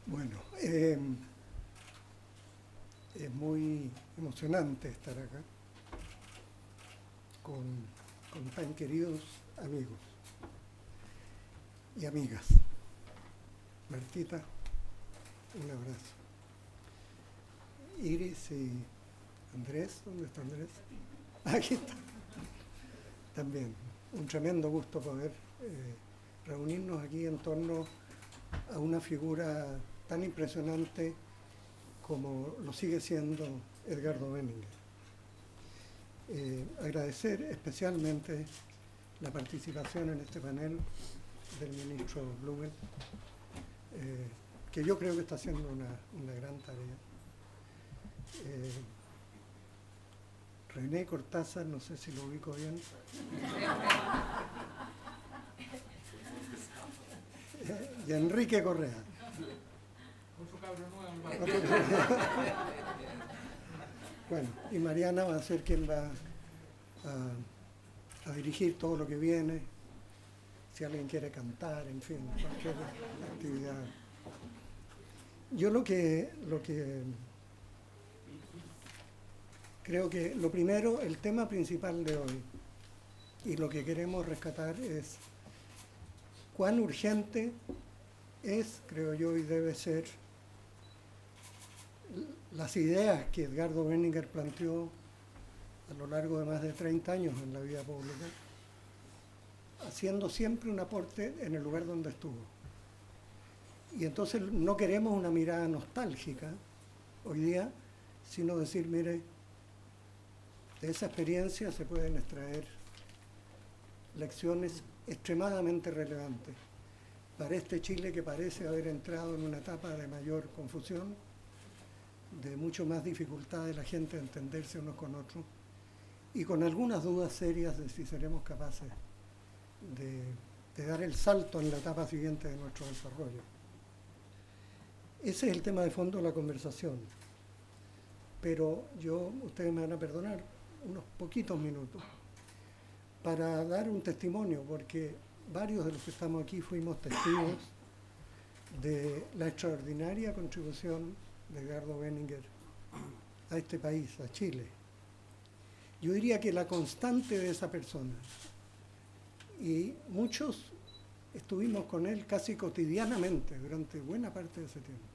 Bueno, es muy emocionante estar acá con, con tan queridos amigos y amigas. Martita, un abrazo. Iris y Andrés, ¿dónde está Andrés? Aquí está. También, un tremendo gusto poder reunirnos aquí en torno a una figura tan impresionante como lo sigue siendo Edgardo Benninger. Agradecer especialmente la participación en este panel del ministro Blumel, que yo creo que está haciendo una gran tarea. René Cortázar, no sé si lo ubico bien. Y Enrique Correa. Otro cabro nuevo. Bueno, y Mariana va a ser quien va a dirigir todo lo que viene, si alguien quiere cantar, en fin, cualquier actividad. Yo lo que creo que lo primero, el tema principal de hoy, y lo que queremos rescatar es cuán urgente es, creo yo, y debe ser, las ideas que Edgardo Benninger planteó a lo largo de más de 30 años en la vida pública, haciendo siempre un aporte en el lugar donde estuvo. Y entonces no queremos una mirada nostálgica hoy día, sino decir, mire, de esa experiencia se pueden extraer lecciones extremadamente relevantes para este Chile que parece haber entrado en una etapa de mayor confusión, de mucho más dificultad de la gente de entenderse unos con otros, y con algunas dudas serias de si seremos capaces de dar el salto en la etapa siguiente de nuestro desarrollo. Ese es el tema de fondo de la conversación. Pero ustedes me van a perdonar, unos poquitos minutos para dar un testimonio, porque varios de los que estamos aquí fuimos testigos de la extraordinaria contribución de Edgardo Benninger a este país, a Chile. Yo diría que la constante de esa persona, y muchos estuvimos con él casi cotidianamente durante buena parte de ese tiempo,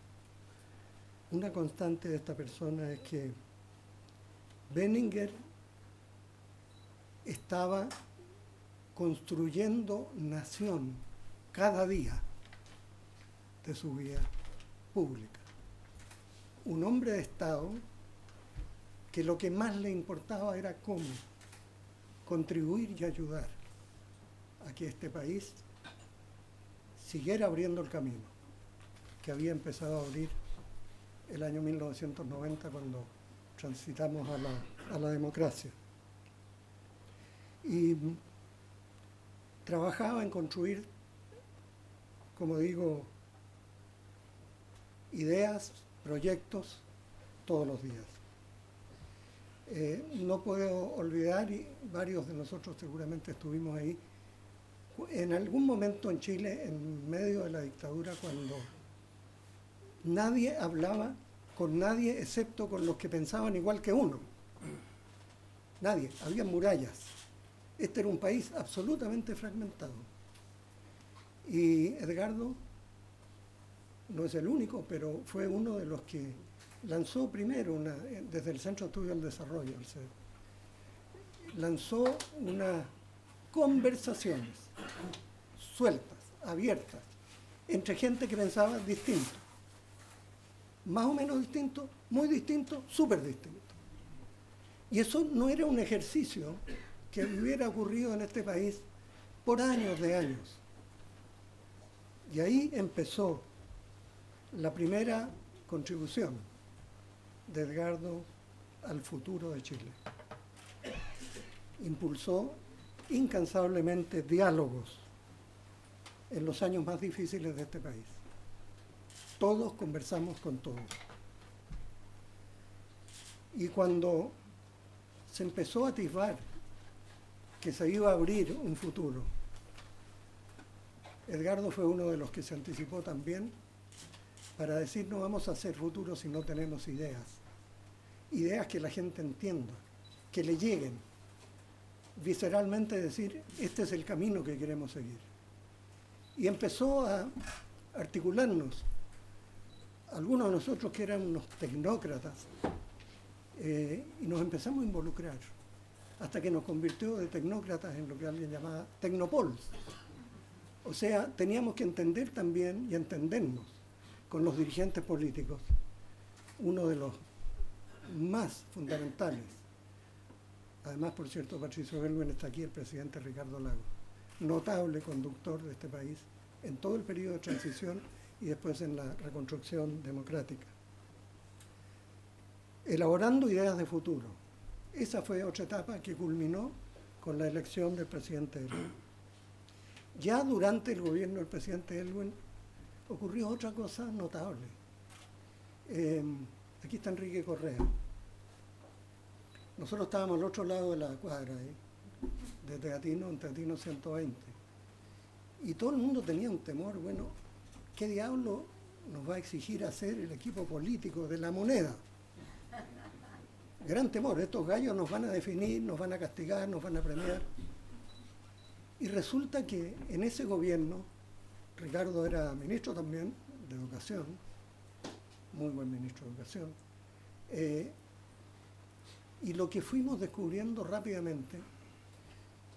una constante de esta persona es que Benninger estaba construyendo nación cada día de su vida pública. Un hombre de Estado que lo que más le importaba era cómo contribuir y ayudar a que este país siguiera abriendo el camino que había empezado a abrir el año 1990 cuando transitamos a la democracia. Y trabajaba en construir, como digo, ideas, proyectos todos los días. No puedo olvidar, y varios de nosotros seguramente estuvimos ahí, en algún momento en Chile, en medio de la dictadura, cuando nadie hablaba con nadie excepto con los que pensaban igual que uno. Nadie, había murallas. Este era un país absolutamente fragmentado. Y Edgardo no es el único, pero fue uno de los que lanzó primero, desde el Centro de Estudio del Desarrollo, lanzó unas conversaciones sueltas, abiertas, entre gente que pensaba distinto. Más o menos distinto, muy distinto, súper distinto. Y eso no era un ejercicio que hubiera ocurrido en este país por años de años. Y ahí empezó la primera contribución de Edgardo al futuro de Chile. Impulsó incansablemente diálogos en los años más difíciles de este país. Todos conversamos con todos. Y cuando se empezó a atisbar que se iba a abrir un futuro, Edgardo fue uno de los que se anticipó también para decir no vamos a hacer futuro si no tenemos ideas. Ideas que la gente entienda, que le lleguen. Visceralmente decir, este es el camino que queremos seguir. Y empezó a articularnos. Algunos de nosotros que eran unos tecnócratas, y nos empezamos a involucrar, hasta que nos convirtió de tecnócratas en lo que alguien llamaba tecnopols. O sea, teníamos que entender también y entendernos con los dirigentes políticos, uno de los más fundamentales. Además, por cierto, Patricio Aylwin está aquí, el presidente Ricardo Lagos, notable conductor de este país en todo el periodo de transición y después en la reconstrucción democrática. Elaborando ideas de futuro. Esa fue otra etapa que culminó con la elección del presidente Aylwin. Ya durante el gobierno del presidente Aylwin ocurrió otra cosa notable. Aquí está Enrique Correa. Nosotros estábamos al otro lado de la cuadra, de Teatino, en Teatino 120. Y todo el mundo tenía un temor, bueno, ¿qué diablo nos va a exigir hacer el equipo político de La Moneda? Gran temor, estos gallos nos van a definir, nos van a castigar, nos van a premiar. Y resulta que en ese gobierno, Ricardo era ministro también de Educación, muy buen ministro de Educación, y lo que fuimos descubriendo rápidamente,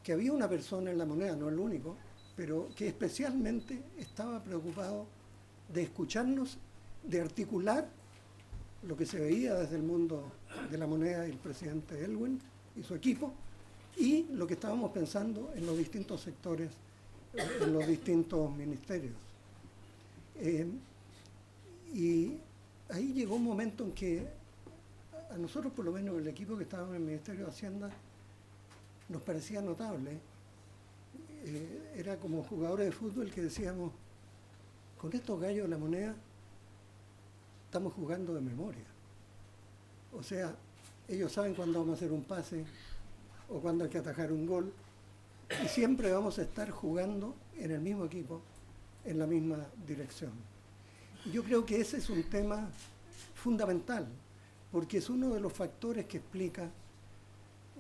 que había una persona en La Moneda, no el único, pero que especialmente estaba preocupado de escucharnos, de articular lo que se veía desde el mundo de La Moneda y el presidente Aylwin y su equipo, y lo que estábamos pensando en los distintos sectores, en los distintos ministerios. Y ahí llegó un momento en que a nosotros, por lo menos el equipo que estábamos en el Ministerio de Hacienda, nos parecía notable. Era como jugadores de fútbol que decíamos, con estos gallos de La Moneda estamos jugando de memoria. O sea, ellos saben cuándo vamos a hacer un pase o cuándo hay que atajar un gol, y siempre vamos a estar jugando en el mismo equipo, en la misma dirección. Y yo creo que ese es un tema fundamental, porque es uno de los factores que explica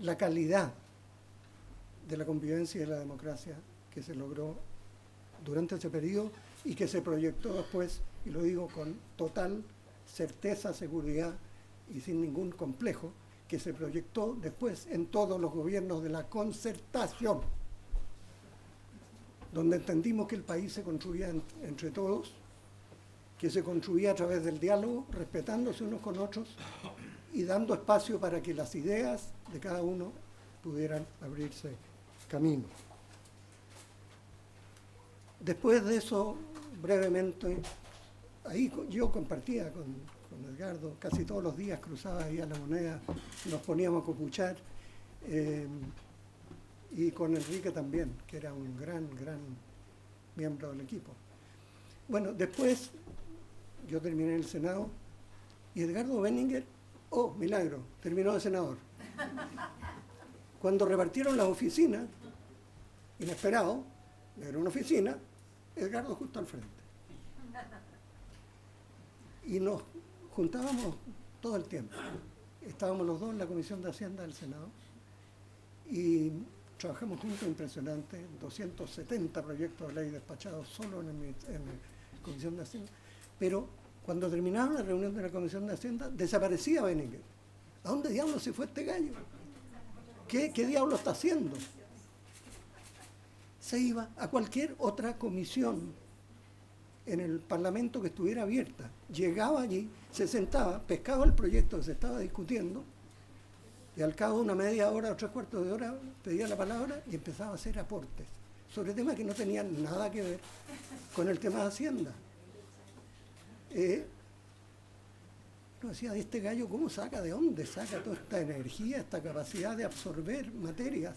la calidad de la convivencia y de la democracia que se logró durante ese periodo y que se proyectó después, y lo digo con total certeza, seguridad y sin ningún complejo, que se proyectó después en todos los gobiernos de la concertación, donde entendimos que el país se construía entre todos, que se construía a través del diálogo, respetándose unos con otros y dando espacio para que las ideas de cada uno pudieran abrirse camino. Después de eso, brevemente, ahí yo compartía con Edgardo, casi todos los días cruzaba ahí a La Moneda, nos poníamos a copuchar, y con Enrique también, que era un gran miembro del equipo. Bueno, después yo terminé en el Senado y Edgardo Benninger, oh, milagro, terminó de senador. Cuando repartieron las oficinas, inesperado, era una oficina, Edgardo justo al frente. Y nos juntábamos todo el tiempo. Estábamos los dos en la Comisión de Hacienda del Senado y trabajamos juntos impresionante, 270 proyectos de ley despachados solo en la Comisión de Hacienda. Pero cuando terminaba la reunión de la Comisión de Hacienda, desaparecía Benninger. ¿A dónde diablo se fue este gallo? ¿Qué diablo está haciendo? Se iba a cualquier otra comisión en el Parlamento que estuviera abierta. Llegaba allí, se sentaba, pescaba el proyecto que se estaba discutiendo y al cabo de una media hora o 3/4 de hora pedía la palabra y empezaba a hacer aportes sobre temas que no tenían nada que ver con el tema de Hacienda. Uno decía, este gallo, ¿cómo saca? ¿De dónde saca toda esta energía, esta capacidad de absorber materias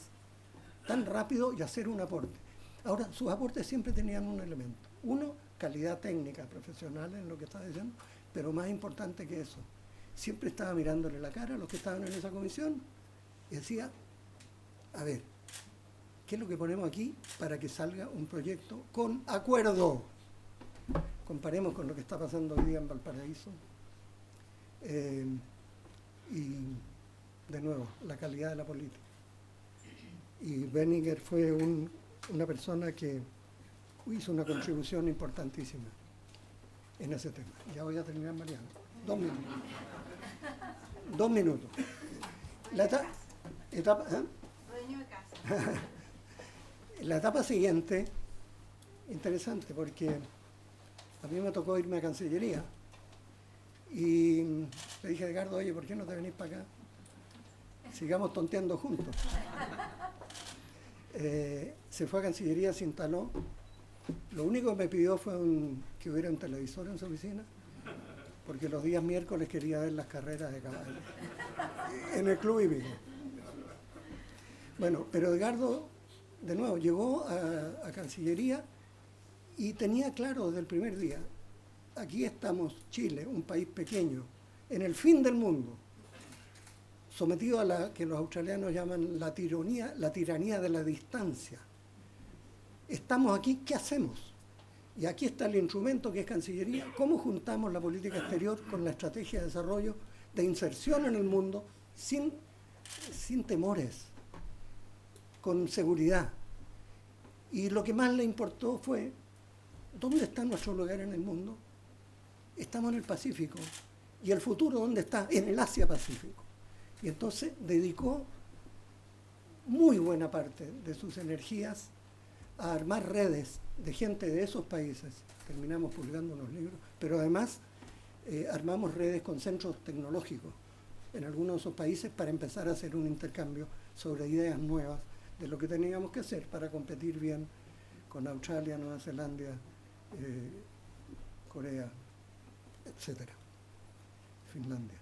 tan rápido y hacer un aporte? Ahora, sus aportes siempre tenían un elemento. Uno, calidad técnica, profesional en lo que estaba diciendo, pero más importante que eso, siempre estaba mirándole la cara a los que estaban en esa comisión y decía, a ver, ¿qué es lo que ponemos aquí para que salga un proyecto con acuerdo? comparemos con lo que está pasando hoy día en Valparaíso. Y de nuevo, la calidad de la política. Y Benninger fue una persona que hizo una contribución importantísima en ese tema. Ya voy a terminar, Mariana. 2 minutos. 2 minutos. La etapa, Dueño de casa. La etapa siguiente, interesante, porque a mí me tocó irme a Cancillería y le dije a Edgardo, oye, ¿por qué no te venís para acá? Sigamos tonteando juntos. Se fue a Cancillería, se instaló. Lo único que me pidió fue que hubiera un televisor en su oficina, porque los días miércoles quería ver las carreras de caballo en el club hípico. Bueno, pero Edgardo, de nuevo, llegó a Cancillería y tenía claro desde el primer día, aquí estamos, Chile, un país pequeño, en el fin del mundo, sometido a la que los australianos llaman la tiranía de la distancia. Estamos aquí, ¿qué hacemos? Y aquí está el instrumento que es Cancillería. ¿Cómo juntamos la política exterior con la estrategia de desarrollo, de inserción en el mundo, sin temores, con seguridad? Y lo que más le importó fue, ¿dónde está nuestro lugar en el mundo? Estamos en el Pacífico. ¿Y el futuro dónde está? En el Asia-Pacífico. Y entonces dedicó muy buena parte de sus energías a armar redes de gente de esos países. Terminamos publicando unos libros, pero además armamos redes con centros tecnológicos en algunos de esos países para empezar a hacer un intercambio sobre ideas nuevas de lo que teníamos que hacer para competir bien con Australia, Nueva Zelanda, Corea, etcétera, Finlandia.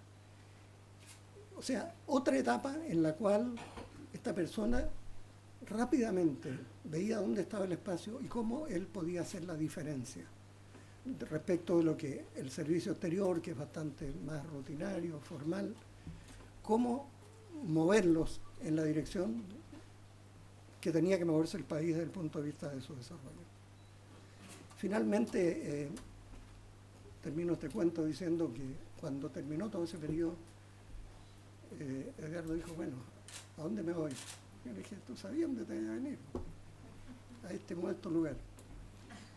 O sea, otra etapa en la cual esta persona rápidamente veía dónde estaba el espacio y cómo él podía hacer la diferencia respecto de lo que el servicio exterior, que es bastante más rutinario, formal, cómo moverlos en la dirección que tenía que moverse el país desde el punto de vista de su desarrollo. Finalmente, termino este cuento diciendo que cuando terminó todo ese periodo, Edgardo dijo, bueno, ¿a dónde me voy? Yo le dije, ¿tú sabías dónde te iba a venir? A este muerto lugar.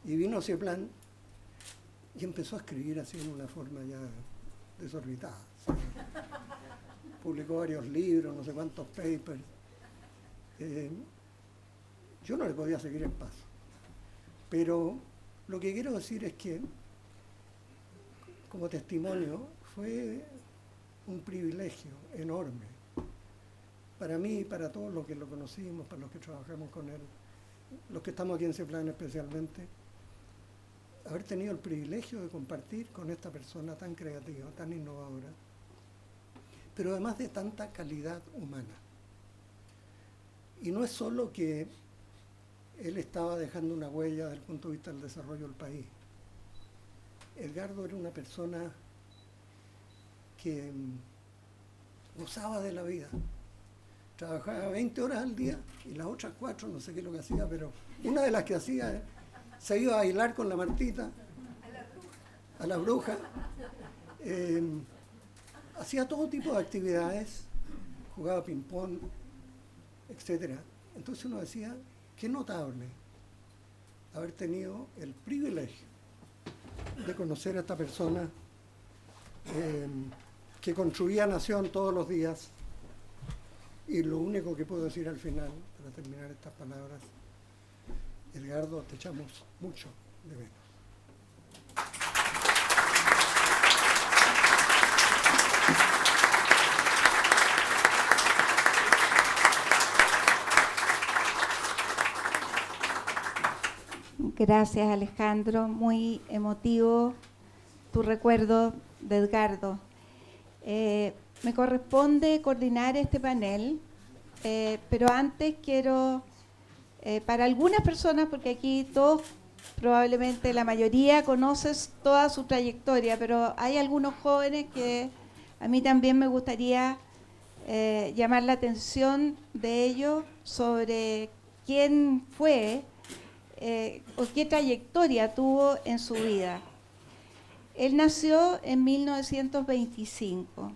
Y vino ese plan y empezó a escribir así en una forma ya desorbitada. ¿Sí? Publicó varios libros, no sé cuántos papers. Yo no le podía seguir el paso. Pero lo que quiero decir es que, como testimonio, fue un privilegio enorme para mí y para todos los que lo conocimos, para los que trabajamos con él, los que estamos aquí en CEPLAN especialmente, haber tenido el privilegio de compartir con esta persona tan creativa, tan innovadora, pero además de tanta calidad humana. Y no es solo que él estaba dejando una huella desde el punto de vista del desarrollo del país. Edgardo era una persona que gozaba de la vida. Trabajaba 20 horas al día y las otras 4, no sé qué es lo que hacía, pero una de las que hacía, se iba a bailar con la Martita, a la bruja. Hacía todo tipo de actividades, jugaba ping-pong, etc. Entonces uno decía, qué notable haber tenido el privilegio de conocer a esta persona que construía nación todos los días. Y lo único que puedo decir al final, para terminar estas palabras, Edgardo, te echamos mucho de menos. Gracias, Alejandro. Muy emotivo tu recuerdo de Edgardo. Me corresponde coordinar este panel, pero antes quiero, para algunas personas, porque aquí todos, probablemente la mayoría, conoces toda su trayectoria, pero hay algunos jóvenes que a mí también me gustaría llamar la atención de ellos sobre quién fue o qué trayectoria tuvo en su vida. Él nació en 1925.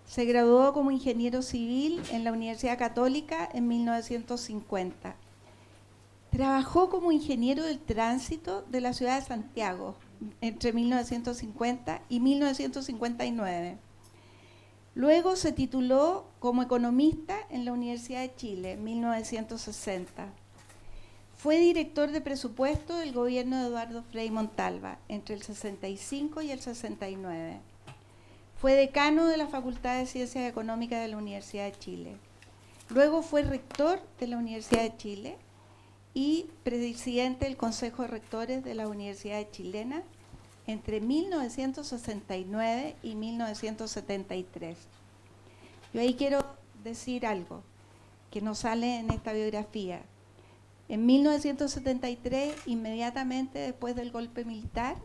Se graduó como ingeniero civil en la Universidad Católica en 1950. Trabajó como ingeniero del tránsito de la ciudad de Santiago entre 1950 y 1959. Luego se tituló como economista en la Universidad de Chile en 1960. Fue director de presupuesto del gobierno de Eduardo Frei Montalva entre el 65 y el 69. Fue decano de la Facultad de Ciencias Económicas de la Universidad de Chile. Luego fue rector de la Universidad de Chile y presidente del Consejo de Rectores de la Universidad Chilena entre 1969 y 1973. Yo ahí quiero decir algo que no sale en esta biografía. En 1973, inmediatamente después del golpe militar,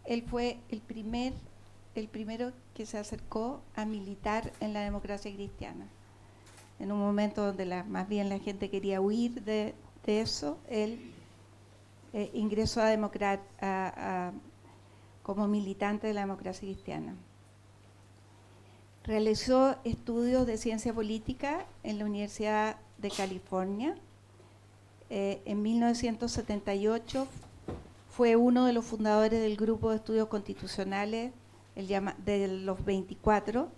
él fue el primero que se acercó a militar en la democracia cristiana. En un momento donde más bien la gente quería huir de eso, él ingresó como militante de la democracia cristiana. Realizó estudios de ciencia política en la Universidad de California. En 1978 fue uno de los fundadores del Grupo de Estudios Constitucionales de los 24,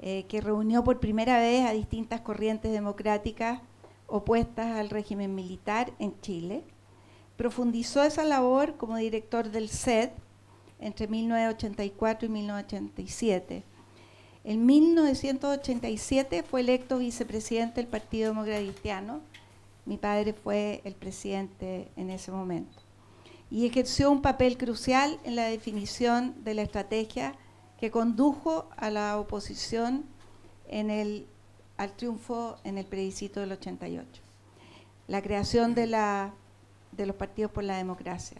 que reunió por primera vez a distintas corrientes democráticas opuestas al régimen militar en Chile. Profundizó esa labor como director del CED entre 1984 y 1987. En 1987 fue electo vicepresidente del Partido Demócrata Cristiano. Mi padre fue el presidente en ese momento. Y ejerció un papel crucial en la definición de la estrategia que condujo a la oposición al triunfo en el plebiscito del 88. La creación de los partidos por la democracia.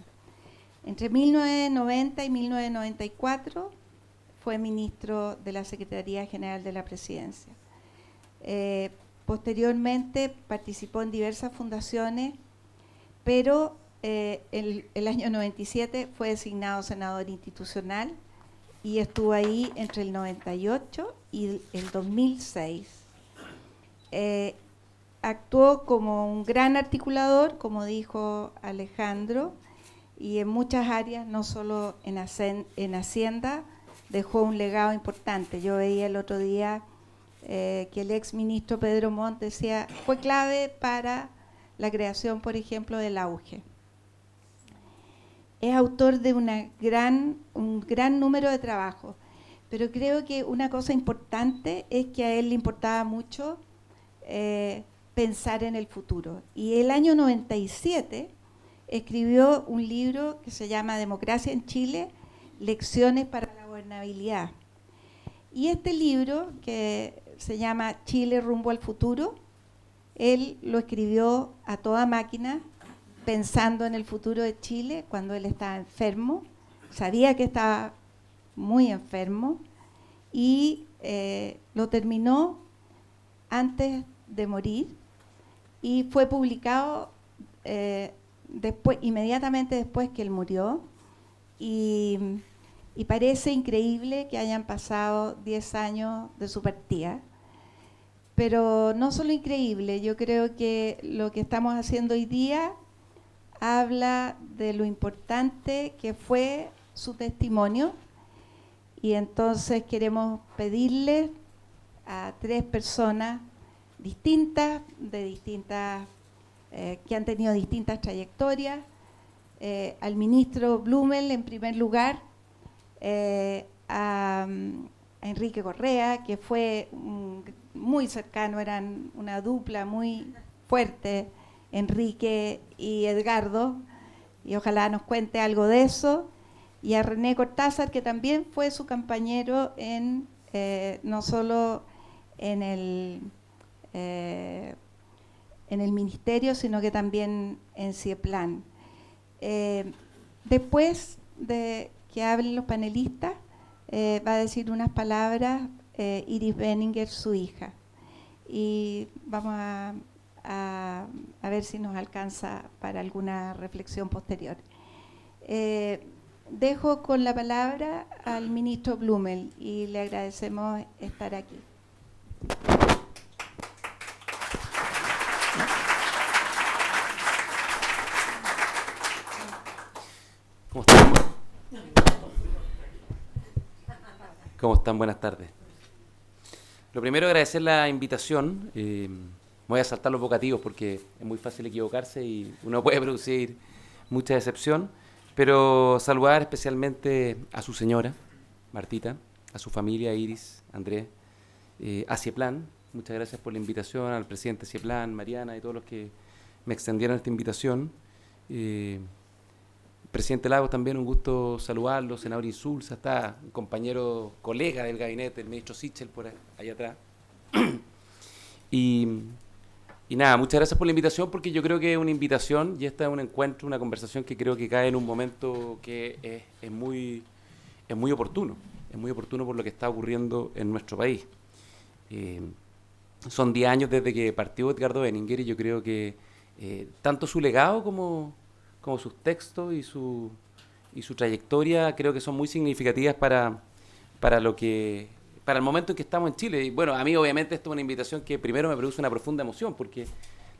Entre 1990 y 1994 fue ministro de la Secretaría General de la Presidencia. Posteriormente participó en diversas fundaciones, pero el año 97 fue designado senador institucional y estuvo ahí entre el 98 y el 2006. Actuó como un gran articulador, como dijo Alejandro, y en muchas áreas, no solo en Hacienda, dejó un legado importante. Yo veía el otro día que el ex ministro Pedro Montt decía, fue clave para la creación, por ejemplo, del auge. Es autor de un gran número de trabajos, pero creo que una cosa importante es que a él le importaba mucho pensar en el futuro. Y el año 97 escribió un libro que se llama Democracia en Chile, Lecciones para la Gobernabilidad. Y este libro, que se llama Chile rumbo al futuro, él lo escribió a toda máquina, pensando en el futuro de Chile cuando él estaba enfermo, sabía que estaba muy enfermo y lo terminó antes de morir y fue publicado inmediatamente después que él murió y parece increíble que hayan pasado 10 años de su partida. Pero no solo increíble, yo creo que lo que estamos haciendo hoy día habla de lo importante que fue su testimonio y entonces queremos pedirle a 3 personas distintas, que han tenido distintas trayectorias, al ministro Blumel en primer lugar, a Enrique Correa, que fue muy cercano, eran una dupla muy fuerte, Enrique y Edgardo, y ojalá nos cuente algo de eso, y a René Cortázar, que también fue su compañero no solo en el ministerio, sino que también en CIEPLAN. Después de que hablen los panelistas, va a decir unas palabras Iris Benninger, su hija. Y vamos a ver si nos alcanza para alguna reflexión posterior. dejo con la palabra al ministro Blumel y le agradecemos estar aquí. ¿Cómo están? ¿Cómo están? Buenas tardes. Lo primero, agradecer la invitación. Voy a saltar los vocativos porque es muy fácil equivocarse y uno puede producir mucha decepción, pero saludar especialmente a su señora, Martita, a su familia, Iris, Andrés, a Cieplan. Muchas gracias por la invitación, al presidente Cieplan, Mariana y todos los que me extendieron esta invitación. Presidente Lagos, también un gusto saludarlo, senador Insulza, está un compañero, colega del gabinete, el ministro Sichel, por allá atrás. Y nada, muchas gracias por la invitación, porque yo creo que es una invitación y esta es un encuentro, una conversación que creo que cae en un momento que es muy oportuno. Es muy oportuno por lo que está ocurriendo en nuestro país. Son 10 años desde que partió Edgardo Benninger y yo creo que tanto su legado como sus textos y su trayectoria creo que son muy significativas para el momento en que estamos en Chile. Y bueno, a mí obviamente esto es una invitación que primero me produce una profunda emoción, porque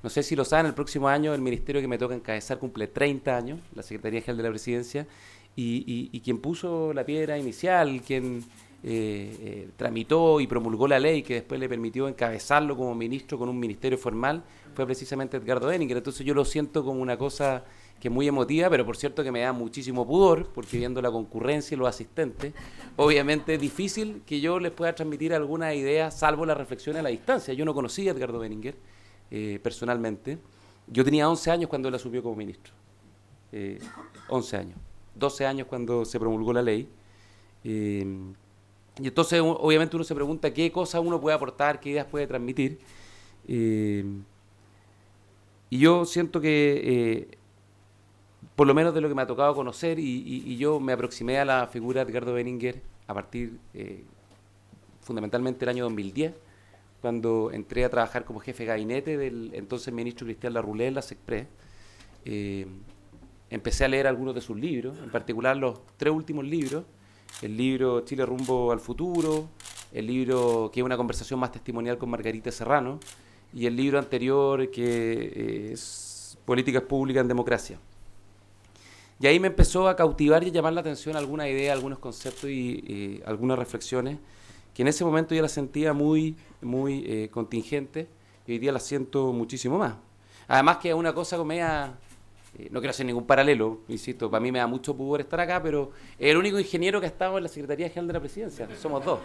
no sé si lo saben, el próximo año el ministerio que me toca encabezar cumple 30 años, la Secretaría General de la Presidencia, y quien puso la piedra inicial, quien tramitó y promulgó la ley que después le permitió encabezarlo como ministro con un ministerio formal, fue precisamente Edgardo Benninger. Entonces yo lo siento como una cosa que es muy emotiva, pero por cierto que me da muchísimo pudor, porque viendo la concurrencia y los asistentes, obviamente es difícil que yo les pueda transmitir alguna idea, salvo la reflexión a la distancia. Yo no conocía a Edgardo Benninger personalmente. Yo tenía 11 años cuando él asumió como ministro. 11 años. 12 años cuando se promulgó la ley. Y entonces, obviamente, uno se pregunta qué cosas uno puede aportar, qué ideas puede transmitir. Y yo siento que por lo menos de lo que me ha tocado conocer, y yo me aproximé a la figura de Edgardo Benninger a partir fundamentalmente del año 2010, cuando entré a trabajar como jefe de gabinete del entonces ministro Cristian Larroulé en la SECPRES. Empecé a leer algunos de sus libros, en particular los 3 últimos libros, el libro Chile rumbo al futuro, el libro que es una conversación más testimonial con Margarita Serrano, y el libro anterior que es Políticas Públicas en Democracia. Y ahí me empezó a cautivar y a llamar la atención alguna idea, algunos conceptos y algunas reflexiones que en ese momento yo las sentía muy contingentes y hoy día las siento muchísimo más. Además que es una cosa como media, no quiero hacer ningún paralelo, insisto, para mí me da mucho pudor estar acá, pero es el único ingeniero que ha estado en la Secretaría General de la Presidencia, somos 2.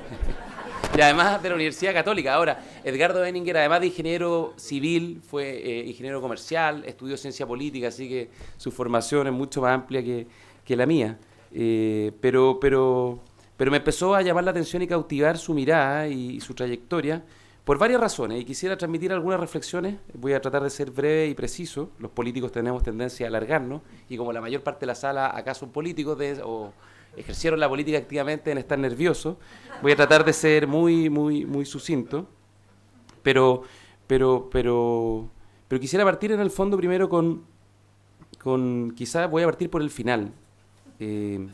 Y además de la Universidad Católica. Ahora, Edgardo Benninger, además de ingeniero civil, fue ingeniero comercial, estudió ciencia política, así que su formación es mucho más amplia que la mía. Pero me empezó a llamar la atención y cautivar su mirada y su trayectoria por varias razones, y quisiera transmitir algunas reflexiones. Voy a tratar de ser breve y preciso. Los políticos tenemos tendencia a alargarnos, y como la mayor parte de la sala acá son políticos o ejercieron la política activamente, en estar nerviosos, voy a tratar de ser muy sucinto, pero quisiera partir en el fondo primero quizás voy a partir por el final, que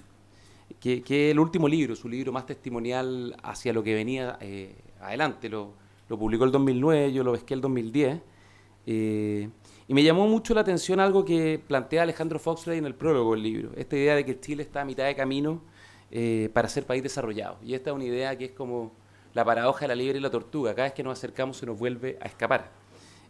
es el último libro, su libro más testimonial hacia lo que venía adelante. Lo publicó el 2009, yo lo pesqué el 2010, y me llamó mucho la atención algo que plantea Alejandro Foxley en el prólogo del libro, esta idea de que Chile está a mitad de camino para ser país desarrollado. Y esta es una idea que es como la paradoja de la liebre y la tortuga: cada vez que nos acercamos se nos vuelve a escapar.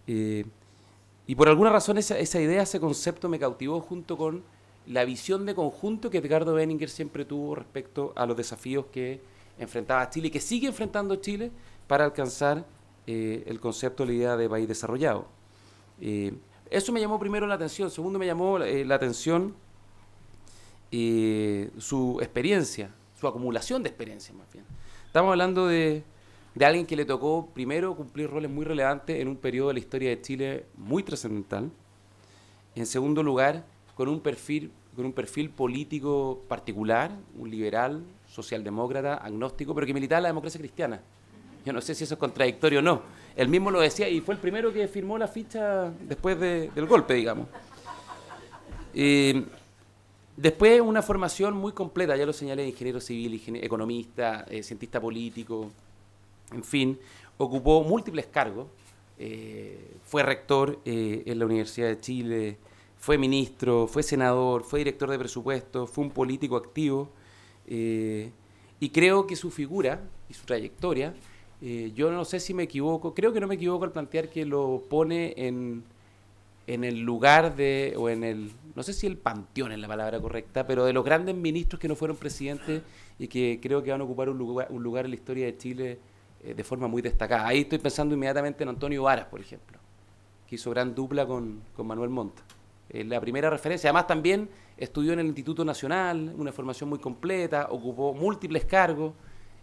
Y por alguna razón esa idea, ese concepto me cautivó, junto con la visión de conjunto que Edgardo Benninger siempre tuvo respecto a los desafíos que enfrentaba Chile y que sigue enfrentando Chile para alcanzar el concepto, la idea de país desarrollado. Eso me llamó primero la atención. Segundo, me llamó la atención su experiencia, su acumulación de experiencia, más bien. Estamos hablando de alguien que le tocó primero cumplir roles muy relevantes en un periodo de la historia de Chile muy trascendental. En segundo lugar, con un perfil político particular, un liberal, socialdemócrata, agnóstico, pero que militaba en la democracia cristiana. Yo no sé si eso es contradictorio o no. Él mismo lo decía y fue el primero que firmó la ficha después del golpe, digamos. Después una formación muy completa, ya lo señalé, ingeniero civil, economista, cientista político, en fin, ocupó múltiples cargos, fue rector en la Universidad de Chile, fue ministro, fue senador, fue director de presupuestos, fue un político activo, y creo que su figura y su trayectoria, yo no sé si me equivoco, creo que no me equivoco al plantear que lo pone en el lugar de, o en el, no sé si el panteón es la palabra correcta, pero de los grandes ministros que no fueron presidentes y que creo que van a ocupar un lugar en la historia de Chile de forma muy destacada. Ahí estoy pensando inmediatamente en Antonio Varas, por ejemplo, que hizo gran dupla con Manuel Montt. La primera referencia, además también estudió en el Instituto Nacional, una formación muy completa, ocupó múltiples cargos,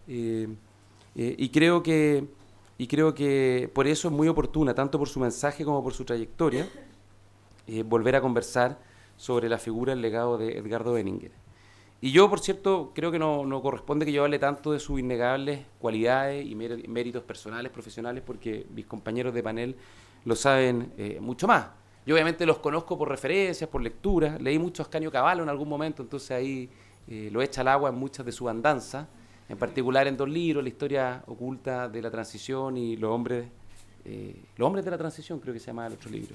y creo que por eso es muy oportuna, tanto por su mensaje como por su trayectoria, volver a conversar sobre la figura, el legado de Edgardo Benninger. Y yo, por cierto, creo que no corresponde que yo hable tanto de sus innegables cualidades y méritos personales, profesionales, porque mis compañeros de panel lo saben mucho más. Yo obviamente los conozco por referencias, por lectura, leí mucho a Ascanio Cavallo en algún momento, entonces ahí lo echa al agua en muchas de sus andanzas, en particular en 2 libros, La historia oculta de la transición y Los hombres de la transición, creo que se llama el otro libro.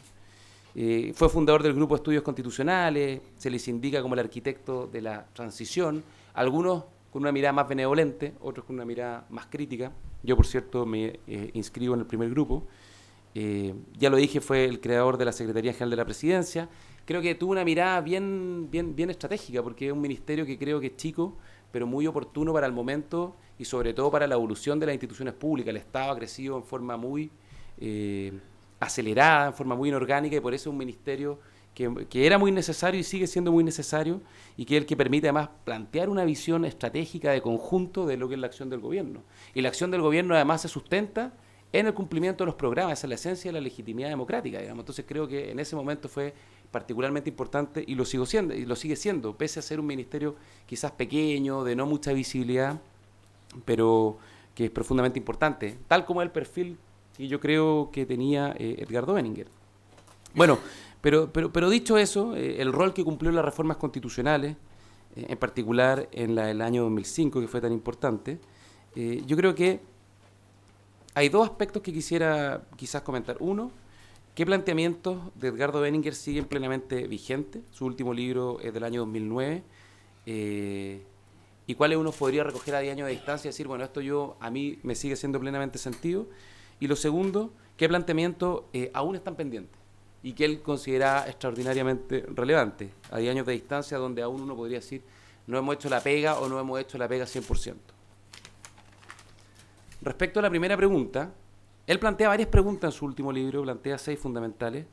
Fue fundador del Grupo de Estudios Constitucionales, se les indica como el arquitecto de la transición, algunos con una mirada más benevolente, otros con una mirada más crítica. Yo, por cierto, me inscribo en el primer grupo. Ya lo dije, fue el creador de la Secretaría General de la Presidencia. Creo que tuvo una mirada bien estratégica, porque es un ministerio que creo que es chico, pero muy oportuno para el momento y sobre todo para la evolución de las instituciones públicas. El Estado ha crecido en forma muy acelerada, en forma muy inorgánica, y por eso es un ministerio que era muy necesario y sigue siendo muy necesario, y que es el que permite además plantear una visión estratégica de conjunto de lo que es la acción del gobierno. Y la acción del gobierno además se sustenta en el cumplimiento de los programas, esa es la esencia de la legitimidad democrática, digamos. Entonces creo que en ese momento fue particularmente importante y lo sigue siendo, pese a ser un ministerio quizás pequeño, de no mucha visibilidad, pero que es profundamente importante, tal como el perfil que yo creo que tenía Edgardo Benninger. Bueno, pero dicho eso, el rol que cumplió en las reformas constitucionales, en particular en el año 2005, que fue tan importante, yo creo que hay 2 aspectos que quisiera quizás comentar. Uno, ¿qué planteamientos de Edgardo Benninger siguen plenamente vigentes? Su último libro es del año 2009. ¿Y cuáles uno podría recoger a 10 años de distancia y decir, bueno, esto a mí me sigue siendo plenamente sentido? Y lo segundo, ¿qué planteamientos aún están pendientes y que él considera extraordinariamente relevantes a 10 años de distancia, donde aún uno podría decir, no hemos hecho la pega o no hemos hecho la pega 100%? Respecto a la primera pregunta, él plantea varias preguntas en su último libro, plantea 6 fundamentales,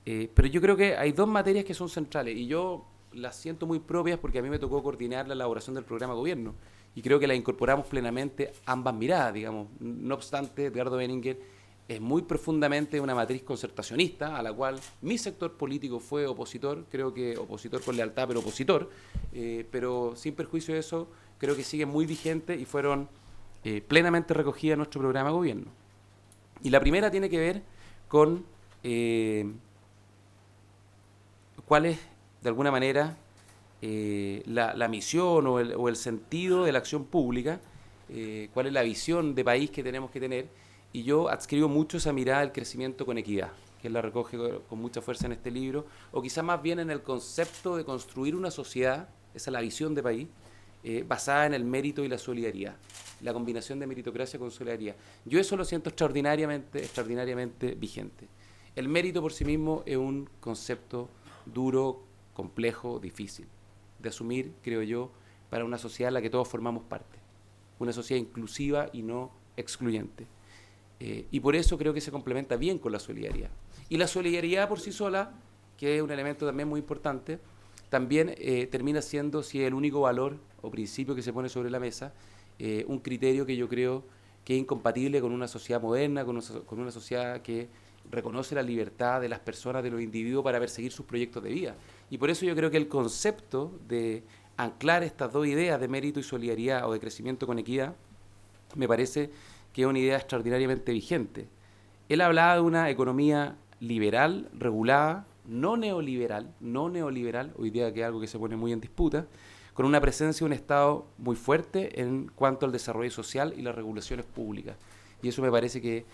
pero yo creo que hay 2 materias que son centrales y yo las siento muy propias porque a mí me tocó coordinar la elaboración del programa de gobierno y creo que la incorporamos plenamente ambas miradas, digamos. No obstante, Edgardo Benninger es muy profundamente una matriz concertacionista a la cual mi sector político fue opositor, creo que opositor con lealtad, pero opositor, pero sin perjuicio de eso, creo que siguen muy vigentes y fueron plenamente recogidas en nuestro programa de gobierno. Y la primera tiene que ver con cuál es, de alguna manera, la misión o el sentido de la acción pública, cuál es la visión de país que tenemos que tener, y yo adscribo mucho esa mirada del crecimiento con equidad, que él la recoge con mucha fuerza en este libro, o quizás más bien en el concepto de construir una sociedad, esa es la visión de país, basada en el mérito y la solidaridad, la combinación de meritocracia con solidaridad. Yo eso lo siento extraordinariamente vigente. El mérito por sí mismo es un concepto duro, complejo, difícil de asumir, creo yo, para una sociedad en la que todos formamos parte, una sociedad inclusiva y no excluyente. Y por eso creo que se complementa bien con la solidaridad. Y la solidaridad por sí sola, que es un elemento también muy importante, también termina siendo, si es el único valor o principio que se pone sobre la mesa, un criterio que yo creo que es incompatible con una sociedad moderna, con una sociedad que reconoce la libertad de las personas, de los individuos, para perseguir sus proyectos de vida. Y por eso yo creo que el concepto de anclar estas 2 ideas de mérito y solidaridad o de crecimiento con equidad me parece que es una idea extraordinariamente vigente. Él hablaba de una economía liberal, regulada, no neoliberal, hoy día que es algo que se pone muy en disputa, con una presencia de un Estado muy fuerte en cuanto al desarrollo social y las regulaciones públicas. Y eso me parece que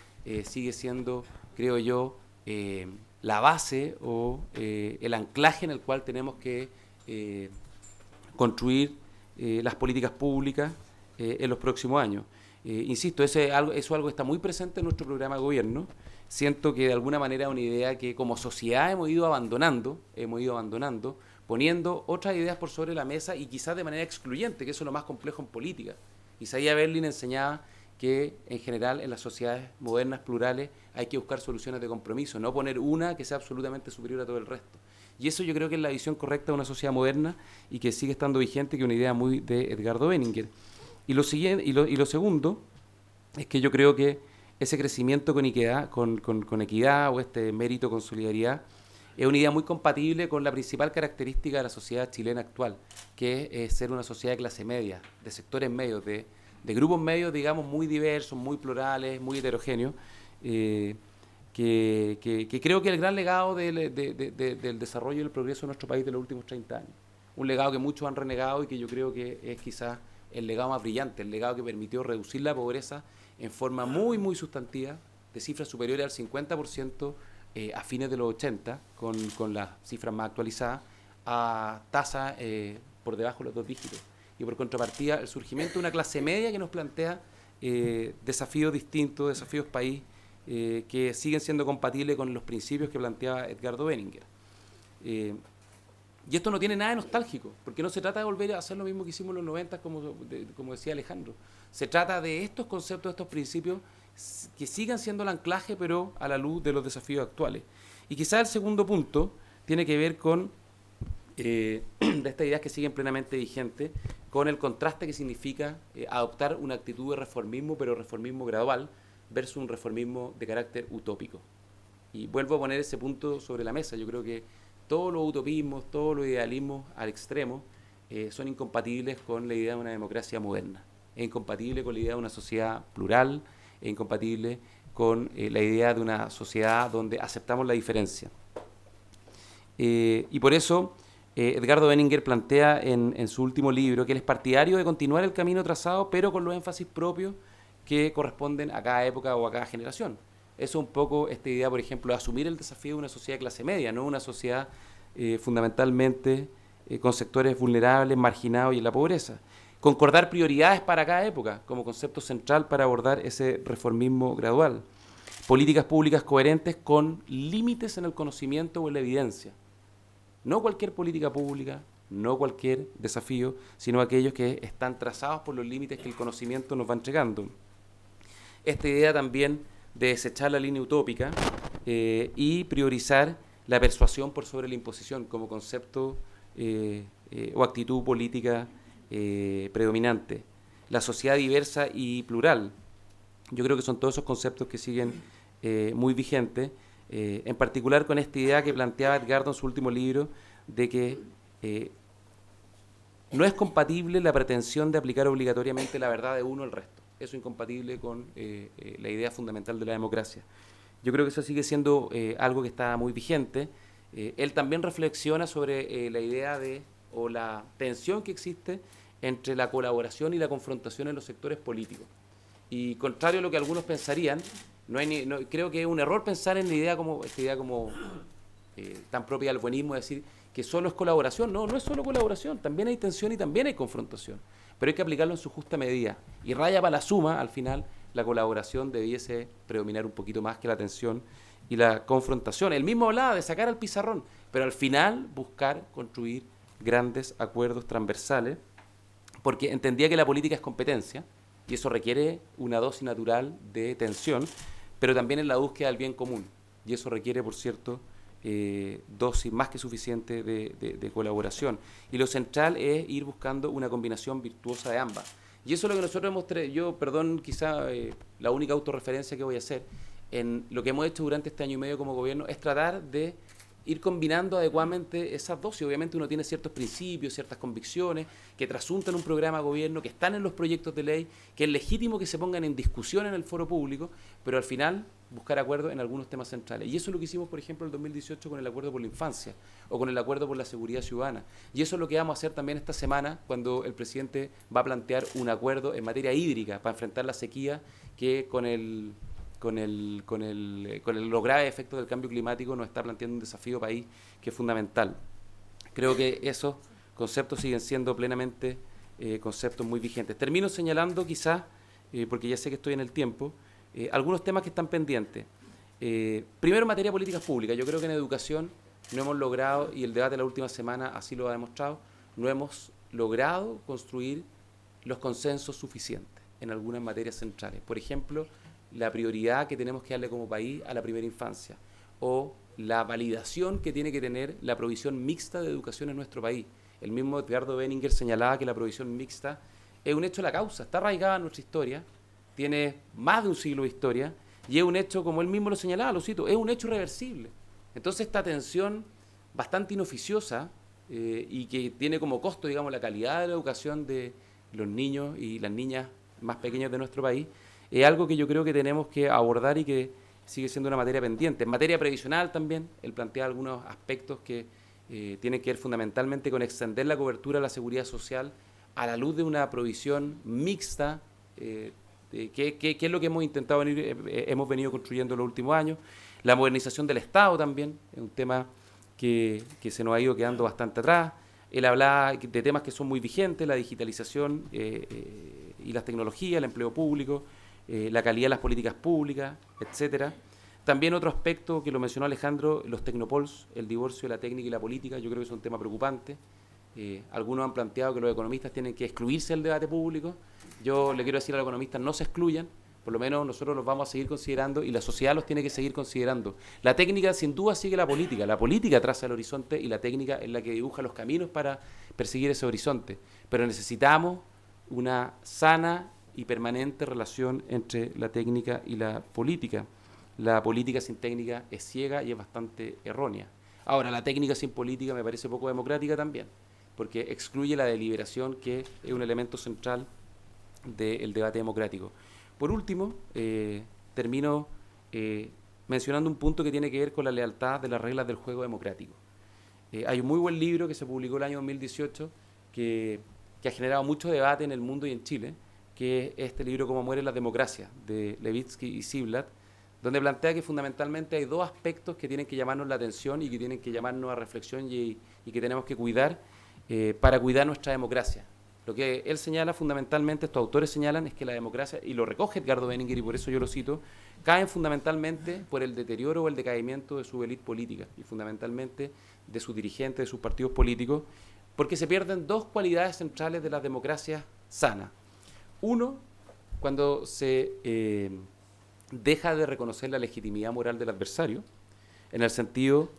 sigue siendo, creo yo, la base o el anclaje en el cual tenemos que construir las políticas públicas en los próximos años. Insisto, eso es algo que está muy presente en nuestro programa de gobierno. Siento que de alguna manera es una idea que como sociedad hemos ido abandonando, poniendo otras ideas por sobre la mesa y quizás de manera excluyente, que eso es lo más complejo en política. Isaiah Berlin enseñaba que en general en las sociedades modernas, plurales, hay que buscar soluciones de compromiso, no poner una que sea absolutamente superior a todo el resto. Y eso yo creo que es la visión correcta de una sociedad moderna y que sigue estando vigente, que es una idea muy de Edgardo Benninger. Y lo segundo es que yo creo que ese crecimiento con equidad o este mérito con solidaridad es una idea muy compatible con la principal característica de la sociedad chilena actual, que es ser una sociedad de clase media, de sectores medios, de grupos medios, digamos, muy diversos, muy plurales, muy heterogéneos, que creo que el gran legado del desarrollo y el progreso de nuestro país de los últimos 30 años. Un legado que muchos han renegado y que yo creo que es quizás el legado más brillante, el legado que permitió reducir la pobreza en forma muy, muy sustantiva, de cifras superiores al 50% a fines de los 80, con las cifras más actualizadas, a tasas por debajo de los 2 dígitos. Y por contrapartida, el surgimiento de una clase media que nos plantea desafíos distintos, desafíos país, que siguen siendo compatibles con los principios que planteaba Edgardo Benninger. Y esto no tiene nada de nostálgico, porque no se trata de volver a hacer lo mismo que hicimos en los 90, como decía Alejandro. Se trata de estos conceptos, de estos principios, que sigan siendo el anclaje, pero a la luz de los desafíos actuales. Y quizás el segundo punto tiene que ver con de estas ideas que siguen plenamente vigentes, con el contraste que significa adoptar una actitud de reformismo, pero reformismo gradual, versus un reformismo de carácter utópico. Y vuelvo a poner ese punto sobre la mesa. Yo creo que todos los utopismos, todos los idealismos al extremo son incompatibles con la idea de una democracia moderna. Es incompatible con la idea de una sociedad plural, es incompatible con la idea de una sociedad donde aceptamos la diferencia. Y por eso Edgardo Benninger plantea en su último libro que él es partidario de continuar el camino trazado, pero con los énfasis propios que corresponden a cada época o a cada generación. Eso es un poco esta idea, por ejemplo, de asumir el desafío de una sociedad de clase media, no una sociedad fundamentalmente con sectores vulnerables, marginados y en la pobreza. Concordar prioridades para cada época como concepto central para abordar ese reformismo gradual. Políticas públicas coherentes con límites en el conocimiento o en la evidencia. No cualquier política pública, no cualquier desafío, sino aquellos que están trazados por los límites que el conocimiento nos va entregando. Esta idea también de desechar la línea utópica y priorizar la persuasión por sobre la imposición como concepto o actitud política predominante. La sociedad diversa y plural. Yo creo que son todos esos conceptos que siguen muy vigentes, en particular con esta idea que planteaba Edgardo en su último libro, de que no es compatible la pretensión de aplicar obligatoriamente la verdad de uno al resto. Eso es incompatible con la idea fundamental de la democracia. Yo creo que eso sigue siendo algo que está muy vigente. Él también reflexiona sobre la idea o la tensión que existe entre la colaboración y la confrontación en los sectores políticos. Y contrario a lo que algunos pensarían, creo que es un error pensar en esta idea como tan propia del buenismo, de decir que solo es colaboración. No es solo colaboración, también hay tensión y también hay confrontación, pero hay que aplicarlo en su justa medida. Y raya para la suma, al final, la colaboración debiese predominar un poquito más que la tensión y la confrontación. Él mismo hablaba de sacar al pizarrón, pero al final buscar construir grandes acuerdos transversales, porque entendía que la política es competencia, y eso requiere una dosis natural de tensión, pero también en la búsqueda del bien común, y eso requiere, por cierto, dosis más que suficiente de colaboración. Y lo central es ir buscando una combinación virtuosa de ambas. Y eso es lo que nosotros quizá la única autorreferencia que voy a hacer en lo que hemos hecho durante este año y medio como gobierno es tratar de ir combinando adecuadamente esas dos. Y obviamente uno tiene ciertos principios, ciertas convicciones que trasuntan un programa de gobierno, que están en los proyectos de ley, que es legítimo que se pongan en discusión en el foro público, pero al final buscar acuerdos en algunos temas centrales. Y eso es lo que hicimos, por ejemplo, en el 2018 con el Acuerdo por la Infancia o con el Acuerdo por la Seguridad Ciudadana. Y eso es lo que vamos a hacer también esta semana cuando el presidente va a plantear un acuerdo en materia hídrica para enfrentar la sequía que los graves efectos del cambio climático nos está planteando un desafío país que es fundamental. Creo que esos conceptos siguen siendo plenamente conceptos muy vigentes. Termino señalando quizás, porque ya sé que estoy en el tiempo, algunos temas que están pendientes. Primero, en materia de políticas públicas. Yo creo que en educación no hemos logrado, y el debate de la última semana así lo ha demostrado, no hemos logrado construir los consensos suficientes en algunas materias centrales. Por ejemplo, la prioridad que tenemos que darle como país a la primera infancia, o la validación que tiene que tener la provisión mixta de educación en nuestro país. El mismo Edgardo Benninger señalaba que la provisión mixta es un hecho de la causa, está arraigada en nuestra historia, tiene más de un siglo de historia, y es un hecho, como él mismo lo señalaba, lo cito, es un hecho irreversible. Entonces esta tensión bastante inoficiosa y que tiene como costo, digamos, la calidad de la educación de los niños y las niñas más pequeños de nuestro país, es algo que yo creo que tenemos que abordar y que sigue siendo una materia pendiente. En materia previsional también, él plantea algunos aspectos que tienen que ver fundamentalmente con extender la cobertura de la seguridad social a la luz de una provisión mixta, que es lo que hemos intentado hemos venido construyendo en los últimos años. La modernización del Estado también es un tema que se nos ha ido quedando bastante atrás. Él hablaba de temas que son muy vigentes, la digitalización y las tecnologías, el empleo público, la calidad de las políticas públicas, etcétera. También otro aspecto que lo mencionó Alejandro, los tecnopols, el divorcio de la técnica y la política, yo creo que es un tema preocupante. Algunos han planteado que los economistas tienen que excluirse del debate público. Yo le quiero decir a los economistas, no se excluyan, por lo menos nosotros los vamos a seguir considerando y la sociedad los tiene que seguir considerando. La técnica sin duda sigue la política traza el horizonte y la técnica es la que dibuja los caminos para perseguir ese horizonte. Pero necesitamos una sana y permanente relación entre la técnica y la política. La política sin técnica es ciega y es bastante errónea. Ahora, la técnica sin política me parece poco democrática también, porque excluye la deliberación, que es un elemento central del debate democrático. Por último, termino mencionando un punto que tiene que ver con la lealtad de las reglas del juego democrático. Hay un muy buen libro que se publicó el año 2018 que ha generado mucho debate en el mundo y en Chile, que es este libro Cómo mueren las democracias, de Levitsky y Ziblatt, donde plantea que fundamentalmente hay dos aspectos que tienen que llamarnos la atención y que tienen que llamarnos a reflexión y que tenemos que cuidar para cuidar nuestra democracia. Lo que él señala fundamentalmente, estos autores señalan, es que la democracia, y lo recoge Edgardo Benninger y por eso yo lo cito, caen fundamentalmente por el deterioro o el decaimiento de su élite política y fundamentalmente de sus dirigentes, de sus partidos políticos, porque se pierden dos cualidades centrales de las democracias sanas. Uno, cuando se deja de reconocer la legitimidad moral del adversario, en el sentido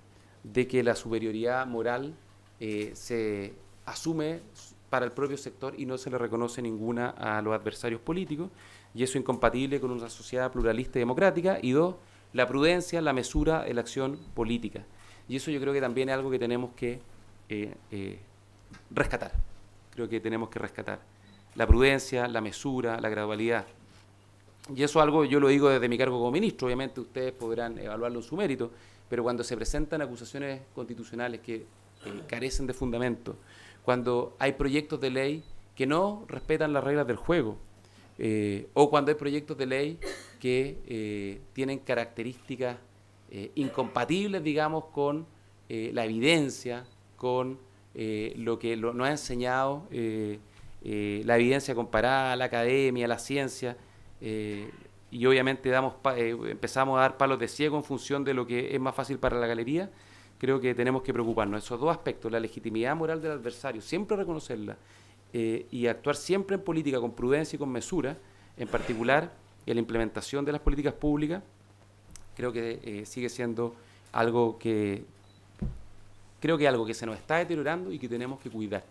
de que la superioridad moral se asume para el propio sector y no se le reconoce ninguna a los adversarios políticos, y eso es incompatible con una sociedad pluralista y democrática. Y dos, la prudencia, la mesura en la acción política. Y eso yo creo que también es algo que tenemos que rescatar. Creo que tenemos que rescatar la prudencia, la mesura, la gradualidad. Y eso es algo, yo lo digo desde mi cargo como ministro, obviamente ustedes podrán evaluarlo en su mérito, pero cuando se presentan acusaciones constitucionales que carecen de fundamento, cuando hay proyectos de ley que no respetan las reglas del juego, o cuando hay proyectos de ley que tienen características incompatibles, digamos, con la evidencia, con lo que nos ha enseñado la evidencia comparada, la academia, la ciencia, y obviamente empezamos a dar palos de ciego en función de lo que es más fácil para la galería. Creo que tenemos que preocuparnos. Esos dos aspectos, la legitimidad moral del adversario, siempre reconocerla, y actuar siempre en política con prudencia y con mesura, en particular en la implementación de las políticas públicas, creo que sigue siendo algo que se nos está deteriorando y que tenemos que cuidar,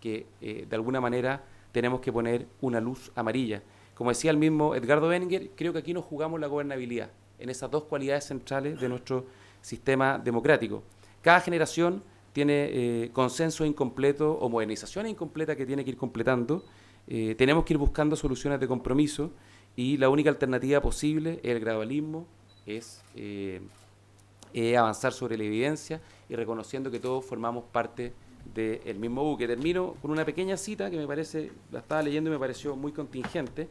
que de alguna manera tenemos que poner una luz amarilla. Como decía el mismo Edgardo Benninger, creo que aquí nos jugamos la gobernabilidad, en esas dos cualidades centrales de nuestro sistema democrático. Cada generación tiene consenso incompleto o modernización incompleta que tiene que ir completando. Tenemos que ir buscando soluciones de compromiso y la única alternativa posible es el gradualismo, es avanzar sobre la evidencia y reconociendo que todos formamos parte del mismo buque. Termino con una pequeña cita que me parece, la estaba leyendo y me pareció muy contingente,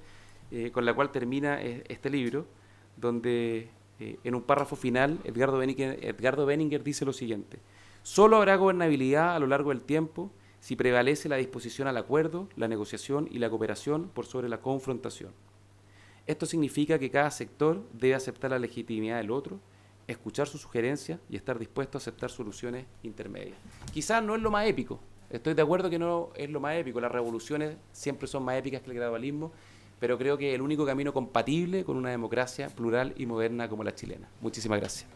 con la cual termina este libro, donde en un párrafo final Edgardo Benninger dice lo siguiente: solo habrá gobernabilidad a lo largo del tiempo si prevalece la disposición al acuerdo, la negociación y la cooperación por sobre la confrontación. Esto significa que cada sector debe aceptar la legitimidad del otro, escuchar sus sugerencias y estar dispuesto a aceptar soluciones intermedias. Quizás no es lo más épico, estoy de acuerdo que no es lo más épico, las revoluciones siempre son más épicas que el gradualismo, pero creo que es el único camino compatible con una democracia plural y moderna como la chilena. Muchísimas gracias.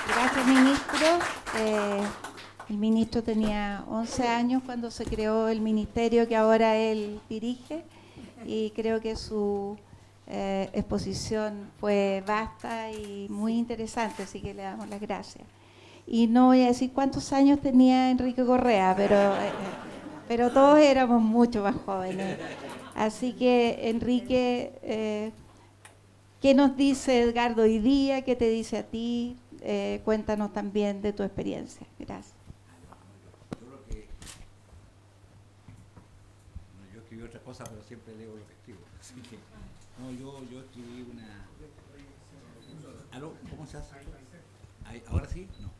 Gracias, ministro. El ministro tenía 11 años cuando se creó el ministerio que ahora él dirige y creo que su exposición fue vasta y muy interesante, así que le damos las gracias. Y no voy a decir cuántos años tenía Enrique Correa, pero todos éramos mucho más jóvenes. Así que, Enrique, ¿qué nos dice Edgardo hoy día? ¿Qué te dice a ti? Cuéntanos también de tu experiencia. Gracias. Yo escribí otra cosa, pero siempre leo lo que escribo. Así que, no, yo escribí una... ¿Aló? ¿Cómo se hace? ¿Ahora sí? No.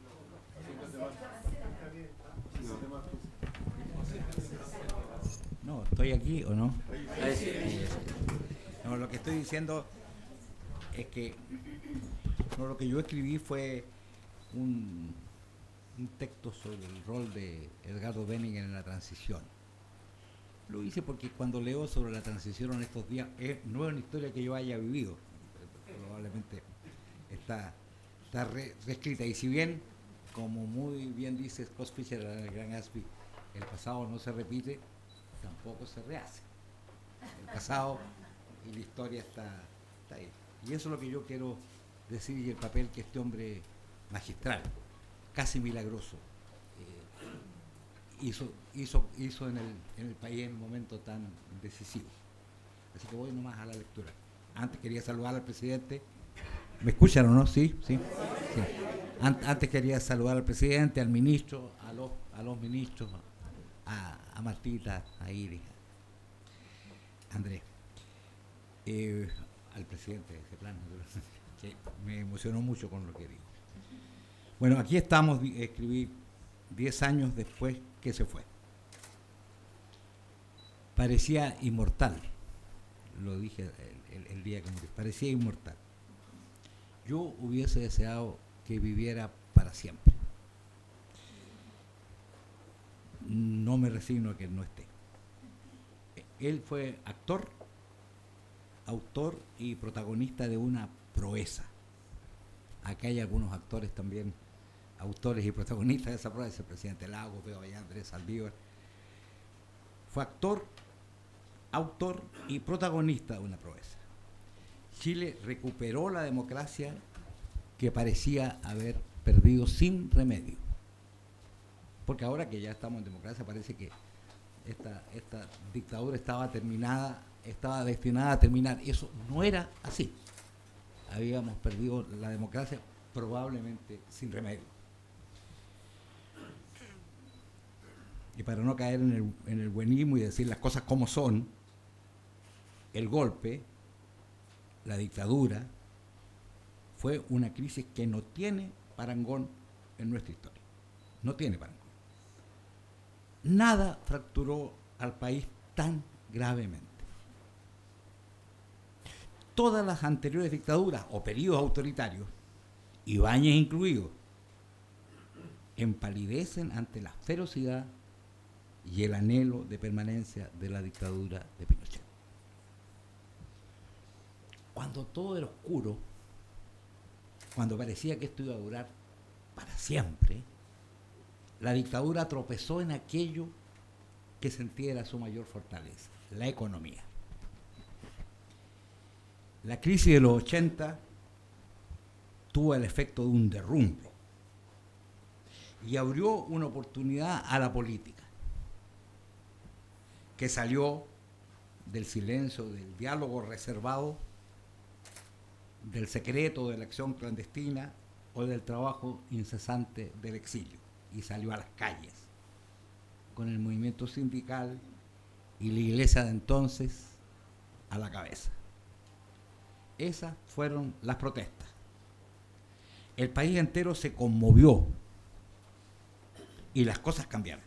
No, ¿estoy aquí o no? No, lo que estoy diciendo es que lo que yo escribí fue un texto sobre el rol de Edgardo Benninger en la transición. Lo hice porque cuando leo sobre la transición en estos días, no es una historia que yo haya vivido, probablemente está reescrita, y si bien, como muy bien dice Scott Fischer en el Gran Gatsby, el pasado no se repite, tampoco se rehace. El pasado y la historia está ahí. Y eso es lo que yo quiero decir, y el papel que este hombre magistral, casi milagroso, hizo en el país en un momento tan decisivo. Así que voy nomás a la lectura. Antes quería saludar al presidente. ¿Me escuchan o no? Sí. Antes quería saludar al presidente, al ministro, a los ministros, a Martita, a Iris, a Andrés, al presidente de ese plan, que me emocionó mucho con lo que dijo. Bueno, aquí estamos, escribí 10 años después que se fue. Parecía inmortal, lo dije el día que murió, parecía inmortal. Yo hubiese deseado que viviera para siempre. No me resigno a que no esté. Él fue actor, autor y protagonista de una proeza. Acá hay algunos actores también, autores y protagonistas de esa proeza: el presidente Lagos, Pedro Avellán, Andrés Saldívar. Fue actor, autor y protagonista de una proeza. Chile recuperó la democracia que parecía haber perdido sin remedio. Porque ahora que ya estamos en democracia, parece que esta dictadura estaba destinada a terminar. Eso no era así. Habíamos perdido la democracia probablemente sin remedio. Y para no caer en el buenismo y decir las cosas como son, el golpe, la dictadura, fue una crisis que no tiene parangón en nuestra historia. No tiene parangón. Nada fracturó al país tan gravemente. Todas las anteriores dictaduras o periodos autoritarios, Ibáñez incluido, empalidecen ante la ferocidad y el anhelo de permanencia de la dictadura de Pinochet. Cuando todo era oscuro, cuando parecía que esto iba a durar para siempre, la dictadura tropezó en aquello que sentía era su mayor fortaleza, la economía. La crisis de los 80 tuvo el efecto de un derrumbe y abrió una oportunidad a la política, que salió del silencio, del diálogo reservado, del secreto de la acción clandestina o del trabajo incesante del exilio, y salió a las calles con el movimiento sindical y la iglesia de entonces a la cabeza. Esas fueron las protestas. El país entero se conmovió y las cosas cambiaron.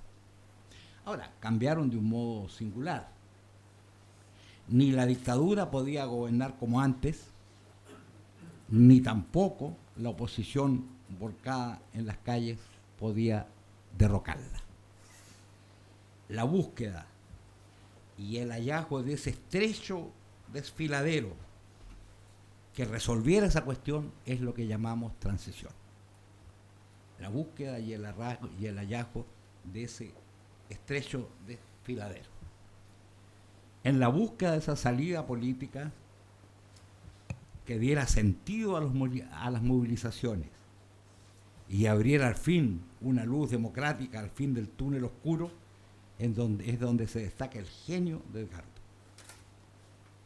Ahora, cambiaron de un modo singular. Ni la dictadura podía gobernar como antes, ni tampoco la oposición volcada en las calles podía derrocarla. La búsqueda y el hallazgo de ese estrecho desfiladero que resolviera esa cuestión es lo que llamamos transición. La búsqueda y el hallazgo de ese estrecho desfiladero. En la búsqueda de esa salida política que diera sentido a las movilizaciones y abriera al fin una luz democrática al fin del túnel oscuro, es donde se destaca el genio de Edgardo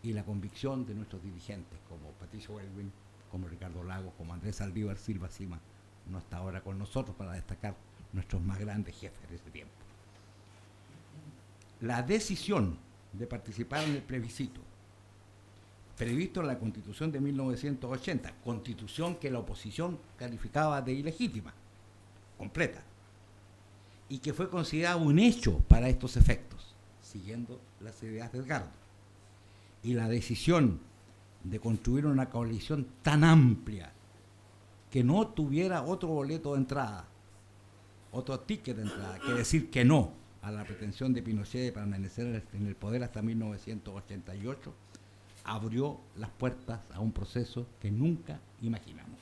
y la convicción de nuestros dirigentes, como Patricio Aylwin, como Ricardo Lagos, como Andrés Saldívar Silva Sima, no está ahora con nosotros para destacar nuestros más grandes jefes de ese tiempo. La decisión de participar en el plebiscito, previsto en la Constitución de 1980, Constitución que la oposición calificaba de ilegítima, completa, y que fue considerado un hecho para estos efectos, siguiendo las ideas de Edgardo. Y la decisión de construir una coalición tan amplia que no tuviera otro boleto de entrada, otro ticket de entrada, que decir que no a la pretensión de Pinochet de permanecer en el poder hasta 1988, abrió las puertas a un proceso que nunca imaginamos.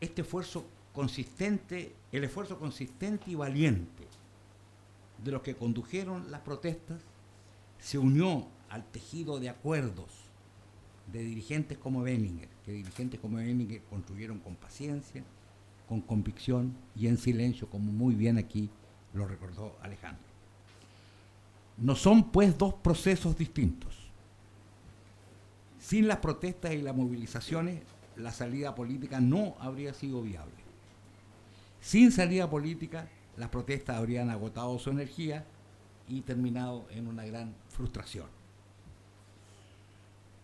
Este esfuerzo consistente, el esfuerzo consistente y valiente de los que condujeron las protestas se unió al tejido de acuerdos de dirigentes como Benninger, construyeron con paciencia, con convicción y en silencio, como muy bien aquí lo recordó Alejandro. No son pues dos procesos distintos. Sin las protestas y las movilizaciones, la salida política no habría sido viable. Sin salida política, las protestas habrían agotado su energía y terminado en una gran frustración.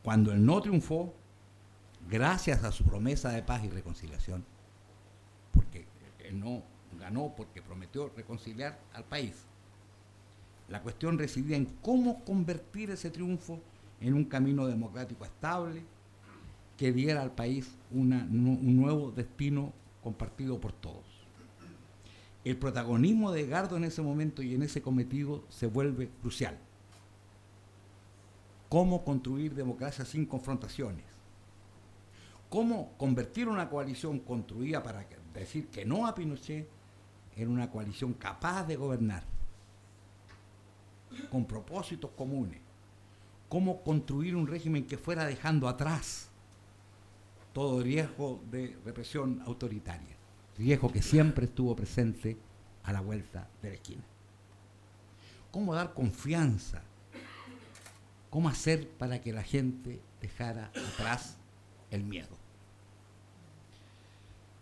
Cuando el no triunfó, gracias a su promesa de paz y reconciliación, porque el no ganó porque prometió reconciliar al país, la cuestión residía en cómo convertir ese triunfo en un camino democrático estable que diera al país un nuevo destino compartido por todos. El protagonismo de Edgardo en ese momento y en ese cometido se vuelve crucial. Cómo construir democracia sin confrontaciones. Cómo convertir una coalición construida para decir que no a Pinochet en una coalición capaz de gobernar, con propósitos comunes. Cómo construir un régimen que fuera dejando atrás todo riesgo de represión autoritaria, riesgo que siempre estuvo presente a la vuelta de la esquina. Cómo dar confianza, cómo hacer para que la gente dejara atrás el miedo.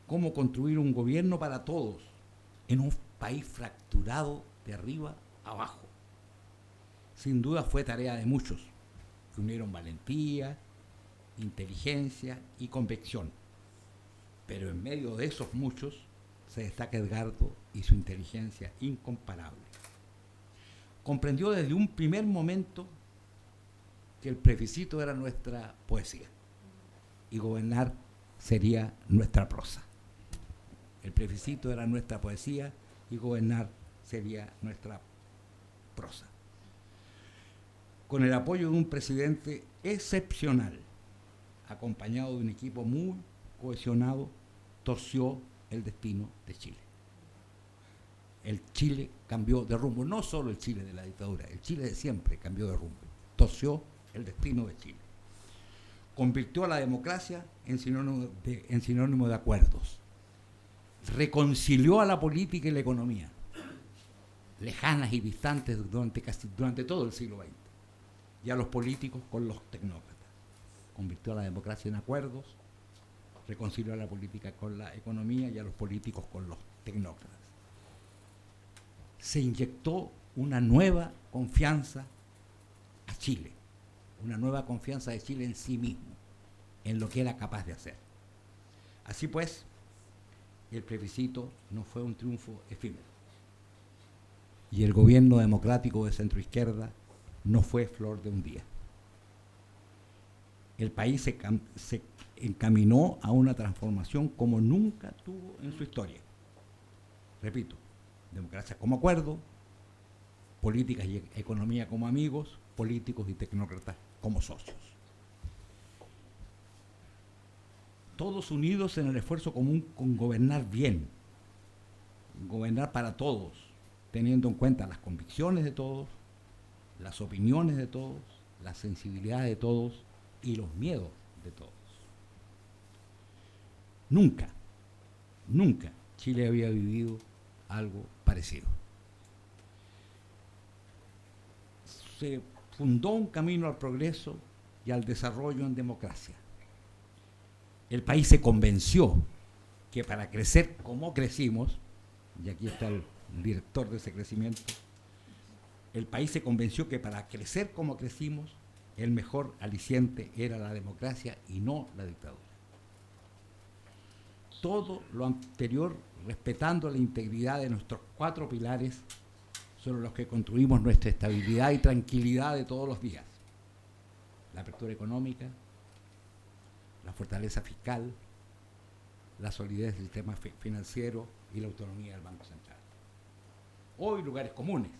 Cómo construir un gobierno para todos en un país fracturado de arriba a abajo. Sin duda fue tarea de muchos, que unieron valentía, inteligencia y convicción. Pero en medio de esos muchos se destaca Edgardo y su inteligencia incomparable. Comprendió desde un primer momento que el plebiscito era nuestra poesía y gobernar sería nuestra prosa. El plebiscito era nuestra poesía y gobernar sería nuestra prosa. Con el apoyo de un presidente excepcional, acompañado de un equipo muy cohesionado, torció el destino de Chile. El Chile cambió de rumbo, no solo el Chile de la dictadura, el Chile de siempre cambió de rumbo, torció el destino de Chile. convirtió a la democracia en sinónimo de acuerdos, reconcilió a la política y la economía, lejanas y distantes durante todo el siglo XX, y a los políticos con los tecnócratas. Convirtió a la democracia en acuerdos, reconcilió a la política con la economía y a los políticos con los tecnócratas. Se inyectó una nueva confianza a Chile, una nueva confianza de Chile en sí mismo, en lo que era capaz de hacer. Así pues, el plebiscito no fue un triunfo efímero, y el gobierno democrático de centroizquierda no fue flor de un día. El país se encaminó a una transformación como nunca tuvo en su historia. Repito, democracia como acuerdo, políticas y economía como amigos, políticos y tecnócratas como socios. Todos unidos en el esfuerzo común con gobernar bien, gobernar para todos, teniendo en cuenta las convicciones de todos, las opiniones de todos, la sensibilidad de todos y los miedos de todos. Nunca Chile había vivido algo parecido. Se fundó un camino al progreso y al desarrollo en democracia. El país se convenció que para crecer como crecimos, y aquí está el director de ese crecimiento, el país se convenció que para crecer como crecimos, el mejor aliciente era la democracia y no la dictadura. Todo lo anterior respetando la integridad de nuestros 4 pilares sobre los que construimos nuestra estabilidad y tranquilidad de todos los días: la apertura económica, la fortaleza fiscal, la solidez del sistema financiero y la autonomía del Banco Central. Hoy lugares comunes,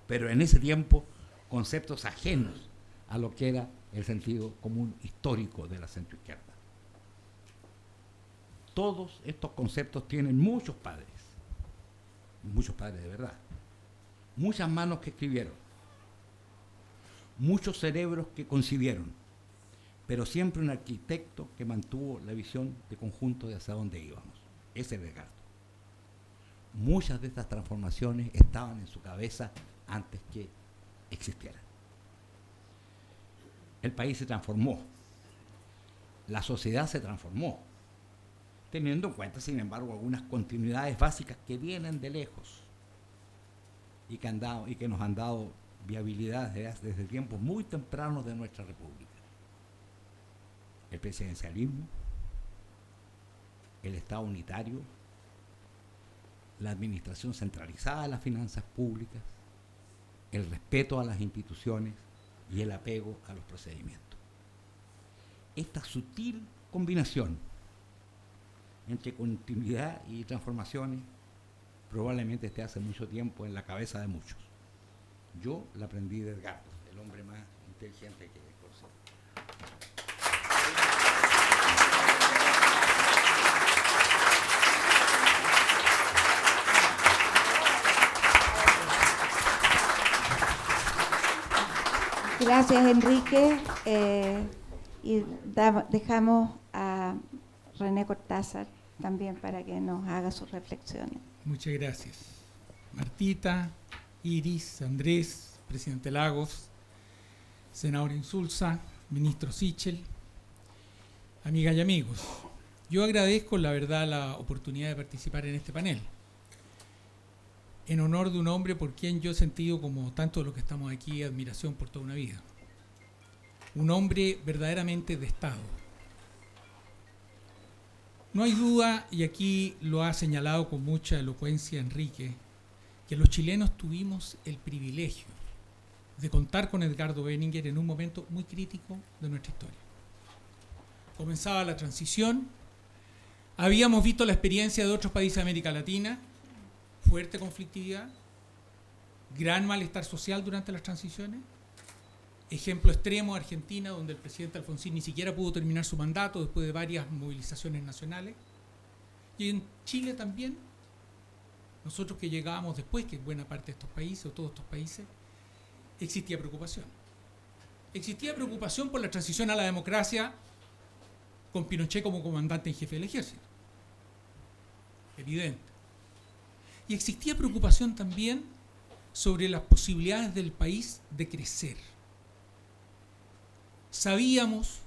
pero en ese tiempo conceptos ajenos a lo que era el sentido común histórico de la centroizquierda. Todos estos conceptos tienen muchos padres de verdad, muchas manos que escribieron, muchos cerebros que concibieron, pero siempre un arquitecto que mantuvo la visión de conjunto de hacia dónde íbamos. Ese es Edgardo. Muchas de estas transformaciones estaban en su cabeza antes que existieran. El país se transformó, la sociedad se transformó, teniendo en cuenta, sin embargo, algunas continuidades básicas que vienen de lejos y que nos han dado viabilidad desde tiempos muy tempranos de nuestra república. El presidencialismo, el Estado unitario, la administración centralizada de las finanzas públicas, el respeto a las instituciones y el apego a los procedimientos. Esta sutil combinación entre continuidad y transformaciones probablemente esté hace mucho tiempo en la cabeza de muchos. Yo la aprendí de Edgardo, el hombre más inteligente que he conocido. Gracias, Enrique. Y dejamos a René Cortázar también para que nos haga sus reflexiones. Muchas gracias. Martita, Iris, Andrés, presidente Lagos, senador Insulza, ministro Sichel, amigas y amigos. Yo agradezco, la verdad, la oportunidad de participar en este panel, en honor de un hombre por quien yo he sentido, como tanto de los que estamos aquí, admiración por toda una vida. Un hombre verdaderamente de Estado. No hay duda, y aquí lo ha señalado con mucha elocuencia Enrique, que los chilenos tuvimos el privilegio de contar con Edgardo Benninger en un momento muy crítico de nuestra historia. Comenzaba la transición, habíamos visto la experiencia de otros países de América Latina, fuerte conflictividad, gran malestar social durante las transiciones. Ejemplo extremo, Argentina, donde el presidente Alfonsín ni siquiera pudo terminar su mandato después de varias movilizaciones nacionales. Y en Chile también, nosotros que llegábamos después que buena parte de estos países, o todos estos países, existía preocupación. existía preocupación por la transición a la democracia con Pinochet como comandante en jefe del ejército. Evidente. Y existía preocupación también sobre las posibilidades del país de crecer. Sabíamos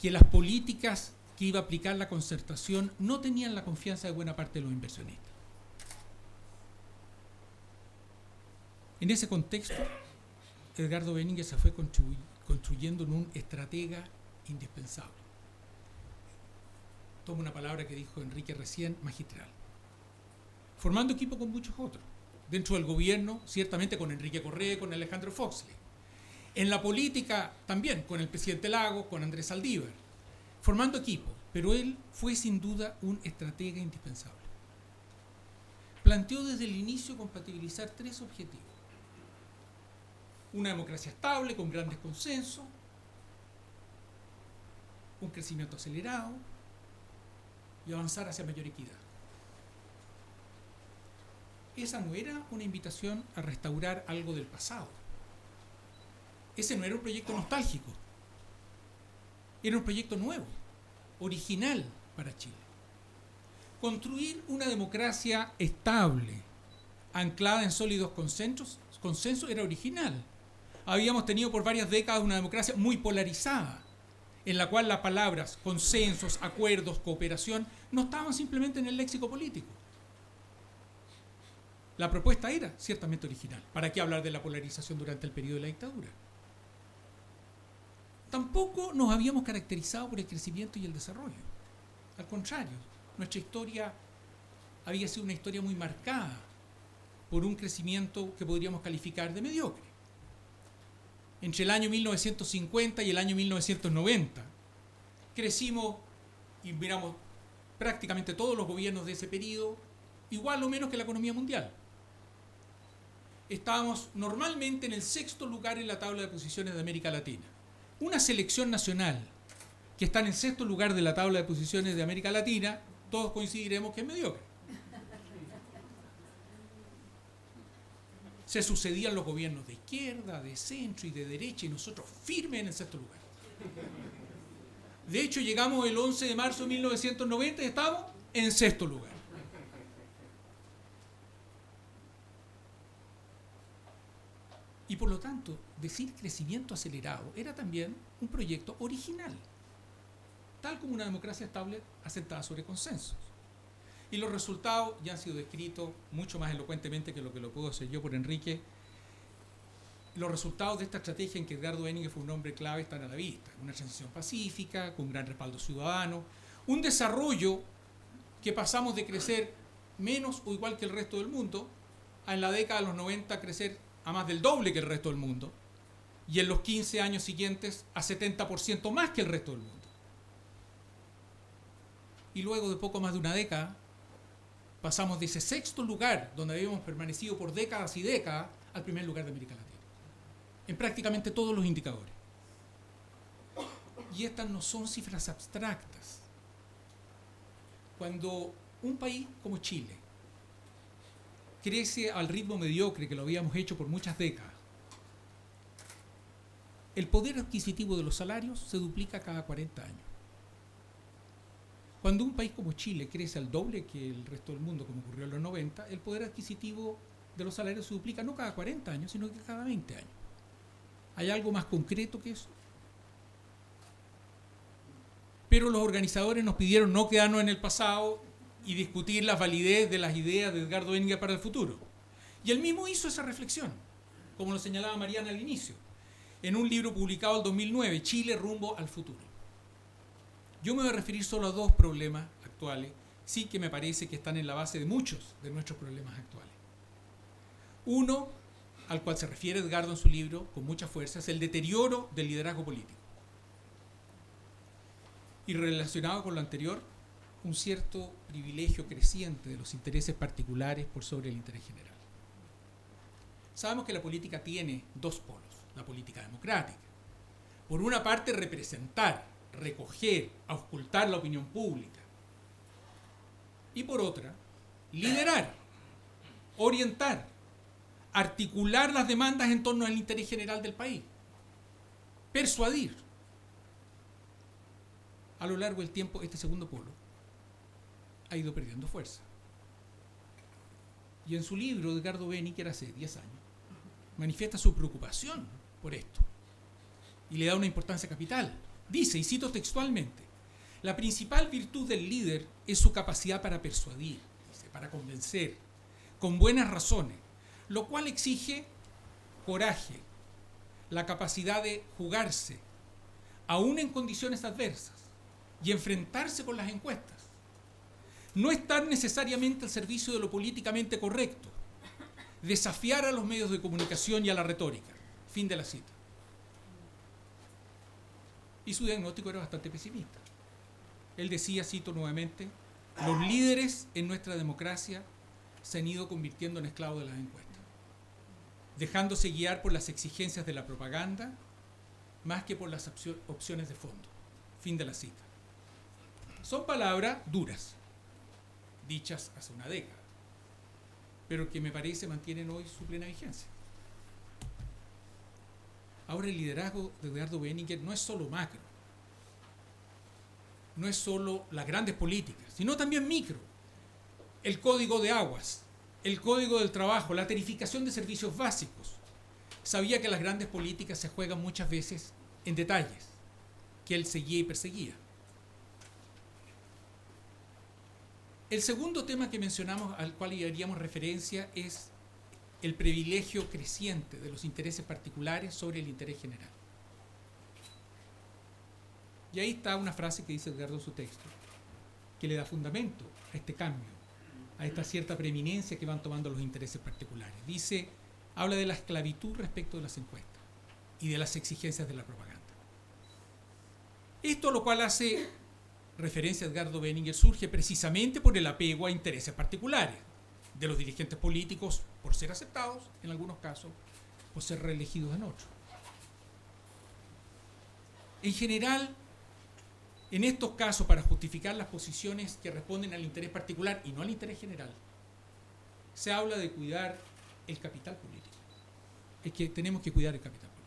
que las políticas que iba a aplicar la concertación no tenían la confianza de buena parte de los inversionistas. En ese contexto, Edgardo Benínguez se fue construyendo en un estratega indispensable. Tomo una palabra que dijo Enrique recién, magistral. Formando equipo con muchos otros. Dentro del gobierno, ciertamente con Enrique Correa, con Alejandro Foxley. En la política, también con el presidente Lagos, con Andrés Saldívar. Formando equipo, pero él fue sin duda un estratega indispensable. Planteó desde el inicio compatibilizar 3 objetivos. Una democracia estable, con grandes consensos, un crecimiento acelerado y avanzar hacia mayor equidad. Esa no era una invitación a restaurar algo del pasado. Ese no era un proyecto nostálgico. Era un proyecto nuevo, original para Chile. Construir una democracia estable, anclada en sólidos consensos era original. Habíamos tenido por varias décadas una democracia muy polarizada, en la cual las palabras consensos, acuerdos, cooperación no estaban simplemente en el léxico político. La propuesta era ciertamente original. ¿Para qué hablar de la polarización durante el periodo de la dictadura? Tampoco nos habíamos caracterizado por el crecimiento y el desarrollo. Al contrario, nuestra historia había sido una historia muy marcada por un crecimiento que podríamos calificar de mediocre. Entre el año 1950 y el año 1990 crecimos, y miramos prácticamente todos los gobiernos de ese periodo, igual o menos que la economía mundial. Estábamos normalmente en el 6º lugar en la tabla de posiciones de América Latina. Una selección nacional que está en el 6º lugar de la tabla de posiciones de América Latina, todos coincidiremos que es mediocre. Se sucedían los gobiernos de izquierda, de centro y de derecha, y nosotros firmes en el 6º lugar. De hecho, llegamos el 11 de marzo de 1990 y estamos en 6º lugar. Y por lo tanto, decir crecimiento acelerado era también un proyecto original, tal como una democracia estable asentada sobre consensos. Y los resultados ya han sido descritos mucho más elocuentemente que lo puedo hacer yo por Enrique. Los resultados de esta estrategia en que Edgardo Benínguez fue un hombre clave están a la vista. Una transición pacífica, con gran respaldo ciudadano, un desarrollo que pasamos de crecer menos o igual que el resto del mundo, a en la década de los 90 crecer a más del doble que el resto del mundo, y en los 15 años siguientes a 70% más que el resto del mundo. Y luego de poco más de una década, pasamos de ese 6º lugar, donde habíamos permanecido por décadas y décadas, al primer lugar de América Latina, en prácticamente todos los indicadores. Y estas no son cifras abstractas. Cuando un país como Chile crece al ritmo mediocre que lo habíamos hecho por muchas décadas, el poder adquisitivo de los salarios se duplica cada 40 años. Cuando un país como Chile crece al doble que el resto del mundo, como ocurrió en los 90, el poder adquisitivo de los salarios se duplica no cada 40 años, sino que cada 20 años. ¿Hay algo más concreto que eso? Pero los organizadores nos pidieron no quedarnos en el pasado y discutir la validez de las ideas de Edgardo Benínguez para el futuro. Y él mismo hizo esa reflexión, como lo señalaba Mariana al inicio, en un libro publicado en 2009, Chile rumbo al futuro. Yo me voy a referir solo a 2 problemas actuales, sí que me parece que están en la base de muchos de nuestros problemas actuales. Uno, al cual se refiere Edgardo en su libro con mucha fuerza, es el deterioro del liderazgo político. Y relacionado con lo anterior, un cierto privilegio creciente de los intereses particulares por sobre el interés general. Sabemos que la política tiene 2 polos, la política democrática. Por una parte, representar, recoger, auscultar la opinión pública. Y por otra, liderar, orientar, articular las demandas en torno al interés general del país. persuadir. A lo largo del tiempo, este segundo polo ha ido perdiendo fuerza. Y en su libro, Edgardo Benniker, hace 10 años, manifiesta su preocupación por esto y le da una importancia capital. Dice, y cito textualmente, la principal virtud del líder es su capacidad para persuadir, dice, para convencer, con buenas razones, lo cual exige coraje, la capacidad de jugarse, aún en condiciones adversas, y enfrentarse con las encuestas. No estar necesariamente al servicio de lo políticamente correcto, desafiar a los medios de comunicación y a la retórica. Fin de la cita. Y su diagnóstico era bastante pesimista. Él decía, cito nuevamente, los líderes en nuestra democracia se han ido convirtiendo en esclavos de las encuestas, dejándose guiar por las exigencias de la propaganda más que por las opciones de fondo. Fin de la cita. Son palabras duras, dichas hace una década, pero que me parece mantienen hoy su plena vigencia. Ahora el liderazgo de Edgardo Benniker no es solo macro, no es solo las grandes políticas, sino también micro. El código de aguas, el código del trabajo, la tarificación de servicios básicos. Sabía que las grandes políticas se juegan muchas veces en detalles, que él seguía y perseguía. El segundo tema que mencionamos, al cual haríamos referencia, es el privilegio creciente de los intereses particulares sobre el interés general. Y ahí está una frase que dice Edgardo en su texto, que le da fundamento a este cambio, a esta cierta preeminencia que van tomando los intereses particulares. Dice, habla de la esclavitud respecto de las encuestas y de las exigencias de la propaganda. Esto a lo cual hace referencia a Edgardo Benniker surge precisamente por el apego a intereses particulares de los dirigentes políticos por ser aceptados en algunos casos, por ser reelegidos en otros. En general, en estos casos, para justificar las posiciones que responden al interés particular y no al interés general, se habla de cuidar el capital político. Es que tenemos que cuidar el capital político.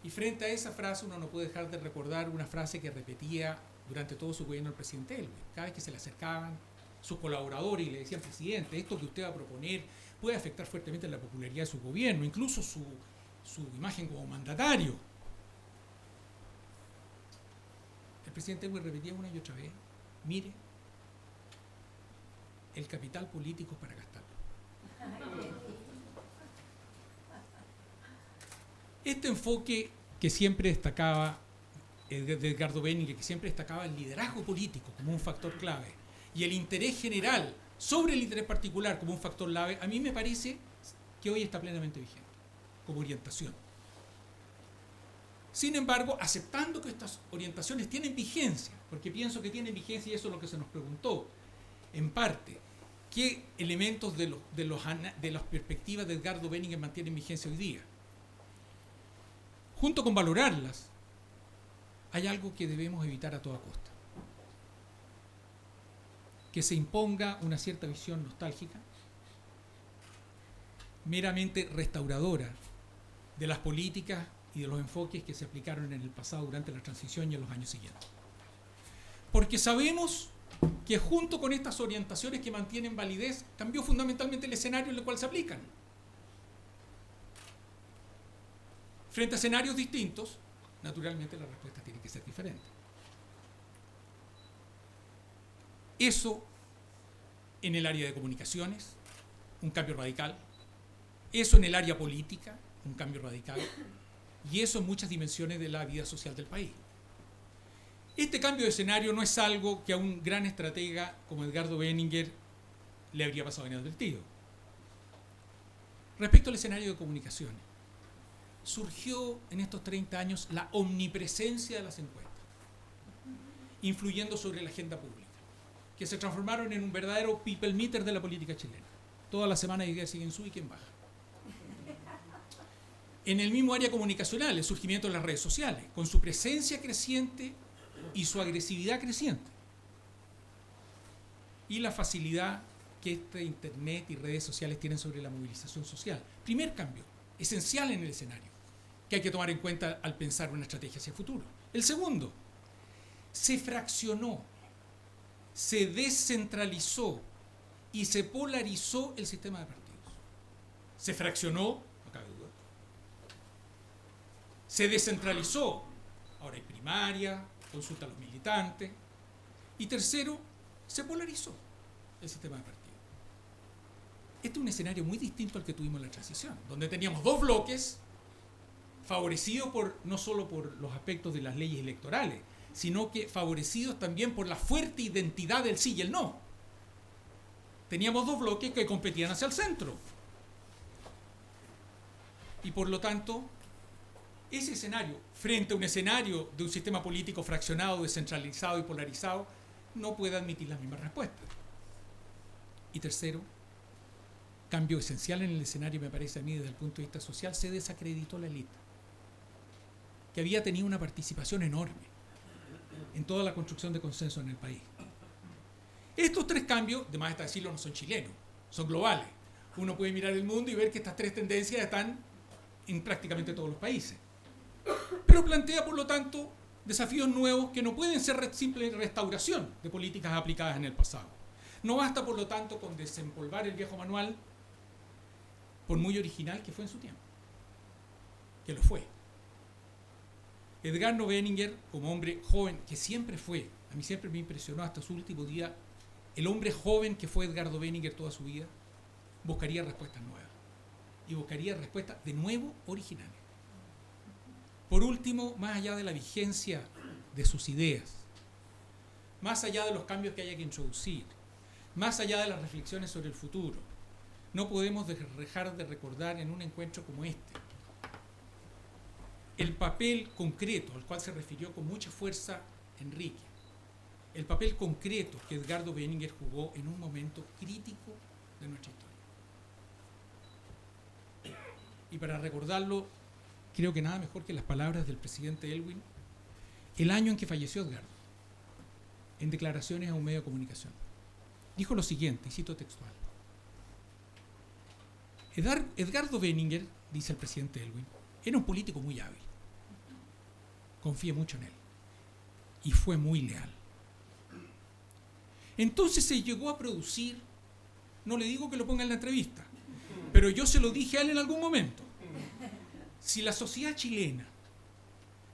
Y frente a esa frase uno no puede dejar de recordar una frase que repetía durante todo su gobierno el presidente Elwin. Cada vez que se le acercaban sus colaboradores y le decían, presidente, esto que usted va a proponer puede afectar fuertemente la popularidad de su gobierno, incluso su imagen como mandatario. El presidente Elwin repetía una y otra vez, mire, el capital político es para gastarlo. Este enfoque que siempre destacaba de Edgardo Benniker, que siempre destacaba el liderazgo político como un factor clave y el interés general sobre el interés particular como un factor clave, a mí me parece que hoy está plenamente vigente como orientación. Sin embargo, aceptando que estas orientaciones tienen vigencia, porque pienso que tienen vigencia y eso es lo que se nos preguntó, en parte, ¿qué elementos de las perspectivas de Edgardo Benniker mantienen vigencia hoy día? Junto con valorarlas, hay algo que debemos evitar a toda costa. Que se imponga una cierta visión nostálgica, meramente restauradora de las políticas y de los enfoques que se aplicaron en el pasado durante la transición y en los años siguientes. Porque sabemos que junto con estas orientaciones que mantienen validez, cambió fundamentalmente el escenario en el cual se aplican. Frente a escenarios distintos, naturalmente la respuesta tiene que ser diferente. Eso en el área de comunicaciones, un cambio radical. Eso en el área política, un cambio radical. Y eso en muchas dimensiones de la vida social del país. Este cambio de escenario no es algo que a un gran estratega como Edgardo Benniker le habría pasado inadvertido. Respecto al escenario de comunicaciones, surgió en estos 30 años la omnipresencia de las encuestas, influyendo sobre la agenda pública, que se transformaron en un verdadero people meter de la política chilena. Toda la semana hay días siguen sube y quién baja. En el mismo área comunicacional, el surgimiento de las redes sociales, con su presencia creciente y su agresividad creciente. Y la facilidad que Internet y redes sociales tienen sobre la movilización social. Primer cambio, esencial en el escenario, que hay que tomar en cuenta al pensar una estrategia hacia el futuro. El segundo, se fraccionó, se descentralizó y se polarizó el sistema de partidos. Se fraccionó, no cabe duda. Se descentralizó, ahora hay primaria, consulta a los militantes. Y tercero, se polarizó el sistema de partidos. Este es un escenario muy distinto al que tuvimos en la transición, donde teníamos dos bloques favorecidos no solo por los aspectos de las leyes electorales, sino que favorecidos también por la fuerte identidad del sí y el no. Teníamos dos bloques que competían hacia el centro. Y por lo tanto, ese escenario, frente a un escenario de un sistema político fraccionado, descentralizado y polarizado, no puede admitir las mismas respuestas. Y tercero, cambio esencial en el escenario, me parece a mí, desde el punto de vista social, se desacreditó la élite, que había tenido una participación enorme en toda la construcción de consenso en el país. Estos tres cambios, de más está decirlo, no son chilenos, son globales. Uno puede mirar el mundo y ver que estas tres tendencias están en prácticamente todos los países. Pero plantea, por lo tanto, desafíos nuevos que no pueden ser simple restauración de políticas aplicadas en el pasado. No basta, por lo tanto, con desempolvar el viejo manual, por muy original que fue en su tiempo, que lo fue. Edgardo Benninger, como hombre joven, que siempre fue, a mí siempre me impresionó hasta su último día, el hombre joven que fue Edgardo Benninger toda su vida, buscaría respuestas nuevas. Y buscaría respuestas de nuevo originales. Por último, más allá de la vigencia de sus ideas, más allá de los cambios que haya que introducir, más allá de las reflexiones sobre el futuro, no podemos dejar de recordar en un encuentro como este el papel concreto al cual se refirió con mucha fuerza Enrique, el papel concreto que Edgardo Benninger jugó en un momento crítico de nuestra historia. Y para recordarlo, creo que nada mejor que las palabras del presidente Elwin el año en que falleció Edgardo, en declaraciones a un medio de comunicación. Dijo lo siguiente, y cito textual: Edgardo Benninger, dice el presidente Elwin, era un político muy hábil. Confié mucho en él. Y fue muy leal. Entonces se llegó a producir, no le digo que lo ponga en la entrevista, pero yo se lo dije a él en algún momento. Si la sociedad chilena,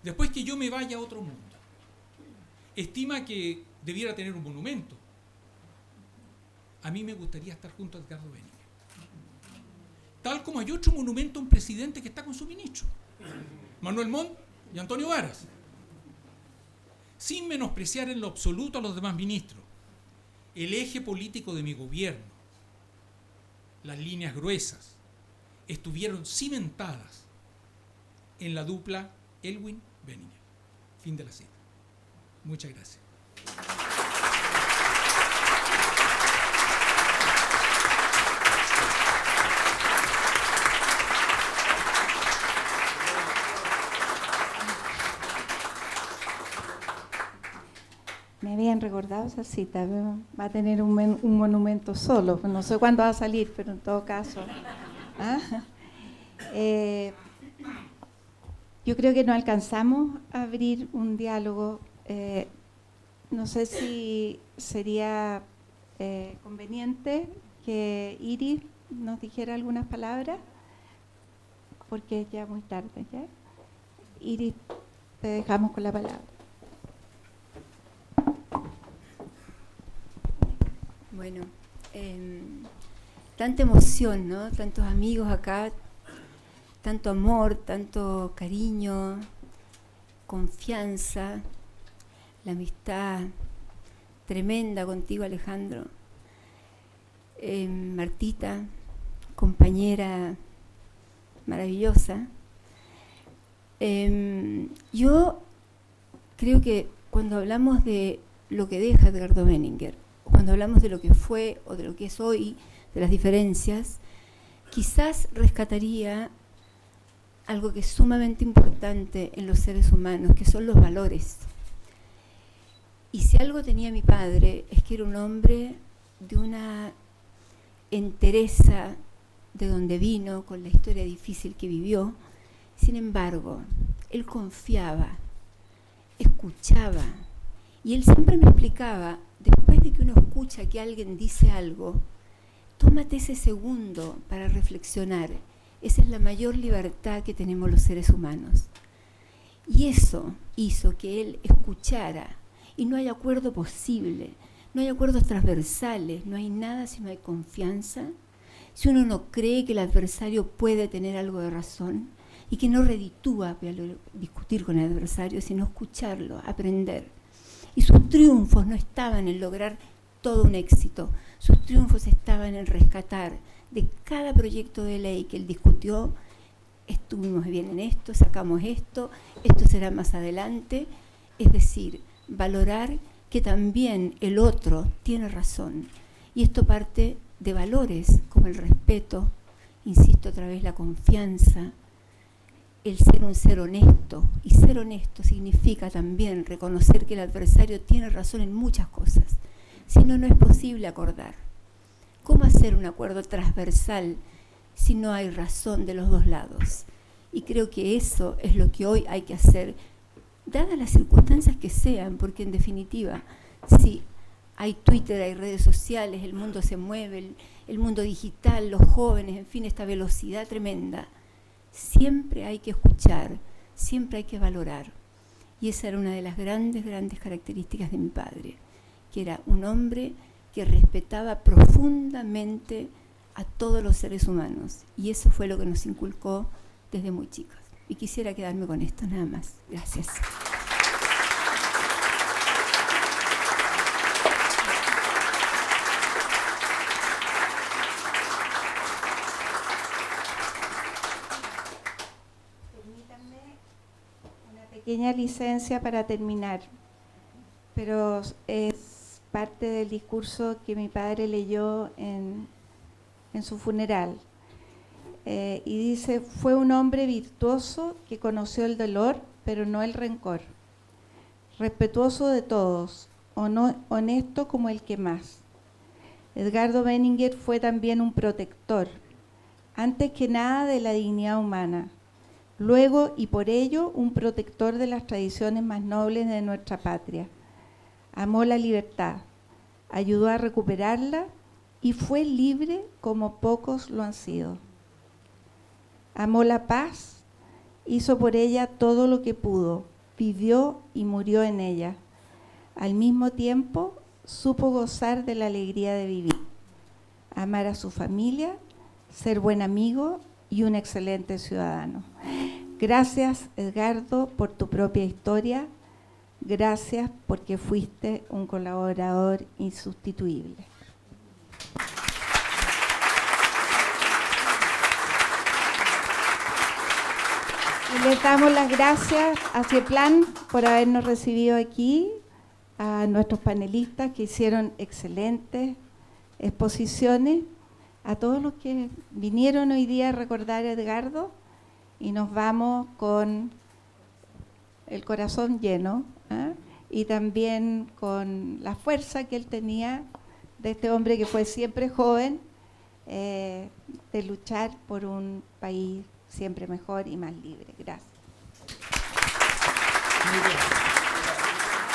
después que yo me vaya a otro mundo, estima que debiera tener un monumento, a mí me gustaría estar junto a Edgardo Benninger. Tal como hay otro monumento a un presidente que está con su ministro, Manuel Montt y Antonio Varas. Sin menospreciar en lo absoluto a los demás ministros, el eje político de mi gobierno, las líneas gruesas, estuvieron cimentadas en la dupla Elwin-Benninger. Fin de la cita. Muchas gracias. Me habían recordado esa cita, va a tener un monumento solo, no sé cuándo va a salir, pero en todo caso. Yo creo que no alcanzamos a abrir un diálogo, no sé si sería conveniente que Iris nos dijera algunas palabras, porque es ya muy tarde, ¿ya? Iris, te dejamos con la palabra. Bueno, tanta emoción, ¿no? Tantos amigos acá, tanto amor, tanto cariño, confianza, la amistad tremenda contigo, Alejandro. Martita, compañera maravillosa. Yo creo que cuando hablamos de lo que deja Edgardo Benninger, cuando hablamos de lo que fue o de lo que es hoy, de las diferencias, quizás rescataría algo que es sumamente importante en los seres humanos, que son los valores. Y si algo tenía mi padre, es que era un hombre de una entereza de donde vino, con la historia difícil que vivió, Sin embargo, él confiaba, escuchaba, y él siempre me explicaba, después de que uno escucha que alguien dice algo, tómate ese segundo para reflexionar. Esa es la mayor libertad que tenemos los seres humanos. Y eso hizo que él escuchara, y no hay acuerdo posible, no hay acuerdos transversales, no hay nada si no hay confianza, si uno no cree que el adversario puede tener algo de razón y que no reditúa discutir con el adversario, sino escucharlo, aprender. Y sus triunfos no estaban en lograr todo un éxito, sus triunfos estaban en rescatar de cada proyecto de ley que él discutió, estuvimos bien en esto, sacamos esto será más adelante, es decir, valorar que también el otro tiene razón. Y esto parte de valores como el respeto, insisto otra vez, la confianza, el ser un ser honesto. Y ser honesto significa también reconocer que el adversario tiene razón en muchas cosas. Si no, no es posible acordar. ¿Cómo hacer un acuerdo transversal si no hay razón de los dos lados? Y creo que eso es lo que hoy hay que hacer, dadas las circunstancias que sean, porque en definitiva, si hay Twitter, hay redes sociales, el mundo se mueve, el mundo digital, los jóvenes, en fin, esta velocidad tremenda, siempre hay que escuchar, siempre hay que valorar. Y esa era una de las grandes características de mi padre, que era un hombre que respetaba profundamente a todos los seres humanos. Y eso fue lo que nos inculcó desde muy chicos. Y quisiera quedarme con esto nada más. Gracias. Permítanme una pequeña licencia para terminar, pero es parte del discurso que mi padre leyó en su funeral. Y dice: fue un hombre virtuoso que conoció el dolor, pero no el rencor. Respetuoso de todos, honesto como el que más. Edgardo Benninger fue también un protector, antes que nada de la dignidad humana. Luego, y por ello, un protector de las tradiciones más nobles de nuestra patria. Amó la libertad, ayudó a recuperarla y fue libre como pocos lo han sido. Amó la paz, hizo por ella todo lo que pudo, vivió y murió en ella. Al mismo tiempo, supo gozar de la alegría de vivir, amar a su familia, ser buen amigo y un excelente ciudadano. Gracias, Edgardo, por tu propia historia. Gracias porque fuiste un colaborador insustituible. Y les damos las gracias a CIEPLAN por habernos recibido aquí, a nuestros panelistas que hicieron excelentes exposiciones, a todos los que vinieron hoy día a recordar a Edgardo, y nos vamos con el corazón lleno, y también con la fuerza que él tenía, de este hombre que fue siempre joven, de luchar por un país siempre mejor y más libre. Gracias. Muy bien.